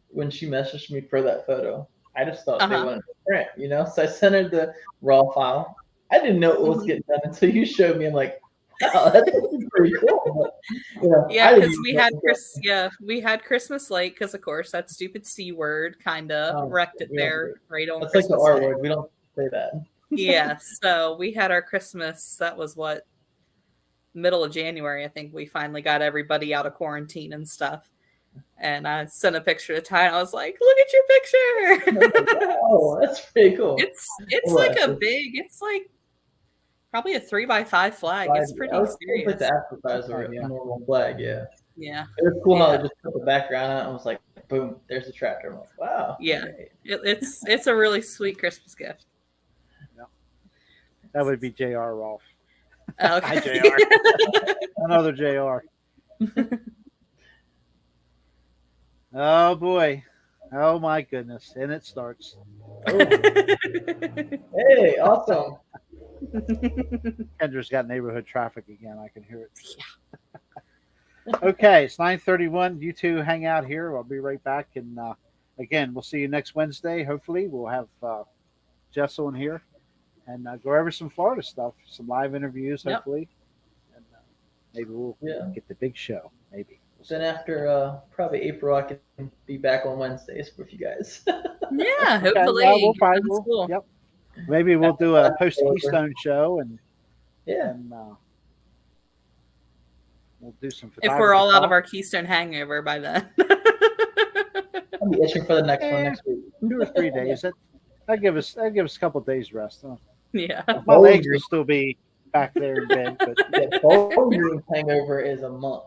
when she messaged me for that photo, I just thought they wanted to print, you know? So I sent her the raw file. I didn't know it was getting done until you showed me. I'm like, wow, that's pretty cool. But, yeah, because we had Christmas late because of course that stupid C word kind of wrecked it there right on. It's Christmas like the R Day. word. We don't say that. Yeah, so we had our Christmas. That was what, middle of January. I think we finally got everybody out of quarantine and stuff. And I sent a picture to Ty, and I was like, "Look at your picture!" Oh, that's pretty cool. It's like a big. It's like probably a 3x5 flag. It's pretty serious. Like the advertiser or a normal flag. Yeah. Yeah. It was cool how they just put the background on it and was like, boom, there's the tractor. I'm like, wow. Yeah. It's a really sweet Christmas gift. Yeah. That would be JR Rolfe. Okay. Hi, JR. Another JR. Oh boy. Oh my goodness. And it starts. Oh. Hey, awesome. Kendra's got neighborhood traffic again. I can hear it. Yeah. Okay, it's 9:31. You two hang out here. I'll be right back. And again, we'll see you next Wednesday. Hopefully, we'll have Jess on here and go over some Florida stuff, some live interviews, hopefully. And maybe we'll get the big show. Maybe. Then after probably April, I can be back on Wednesdays with you guys. Yeah, hopefully. Okay, cool. Yep. Maybe we'll do a post Keystone show and we'll do some photography. If we're all out of our Keystone hangover by then. I'll be itching for the next one next week. 2 or 3 days. That give us a couple of days rest. Huh? Yeah. My legs will still be back there in bed, but Bowling Green hangover is a month.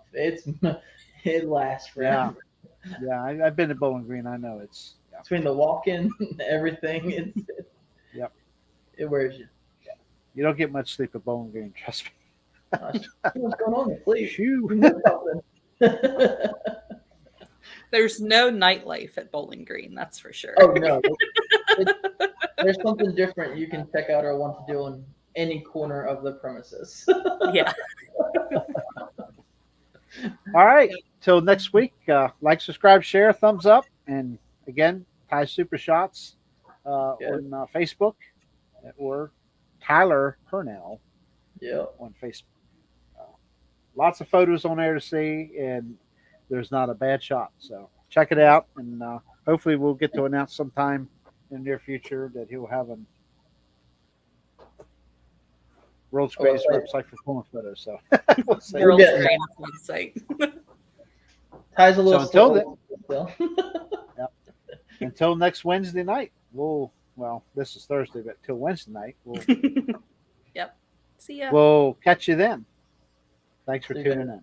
It lasts forever. Yeah, I've been to Bowling Green. I know it's between the walk-in, everything. It wears you. You don't get much sleep at Bowling Green. Trust me. What's going on? Please. There's no nightlife at Bowling Green, that's for sure. Oh no, there's something different you can check out or want to do in any corner of the premises. Yeah. All right. Till next week. Like, subscribe, share, thumbs up, and again, Ty Super Shots on Facebook. or Tyler Purnell on Facebook. Lots of photos on there to see, and there's not a bad shot. So check it out, and hopefully we'll get to announce sometime in the near future that he'll have a world's greatest website for pulling photos. So we'll see. World's greatest website. Ty's a little so still. Until next Wednesday night, this is Thursday, but till Wednesday night, Yep. See ya. We'll catch you then. Thanks for tuning in.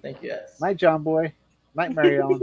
Thank you, guys. Night, John Boy. Night, Mary Ellen.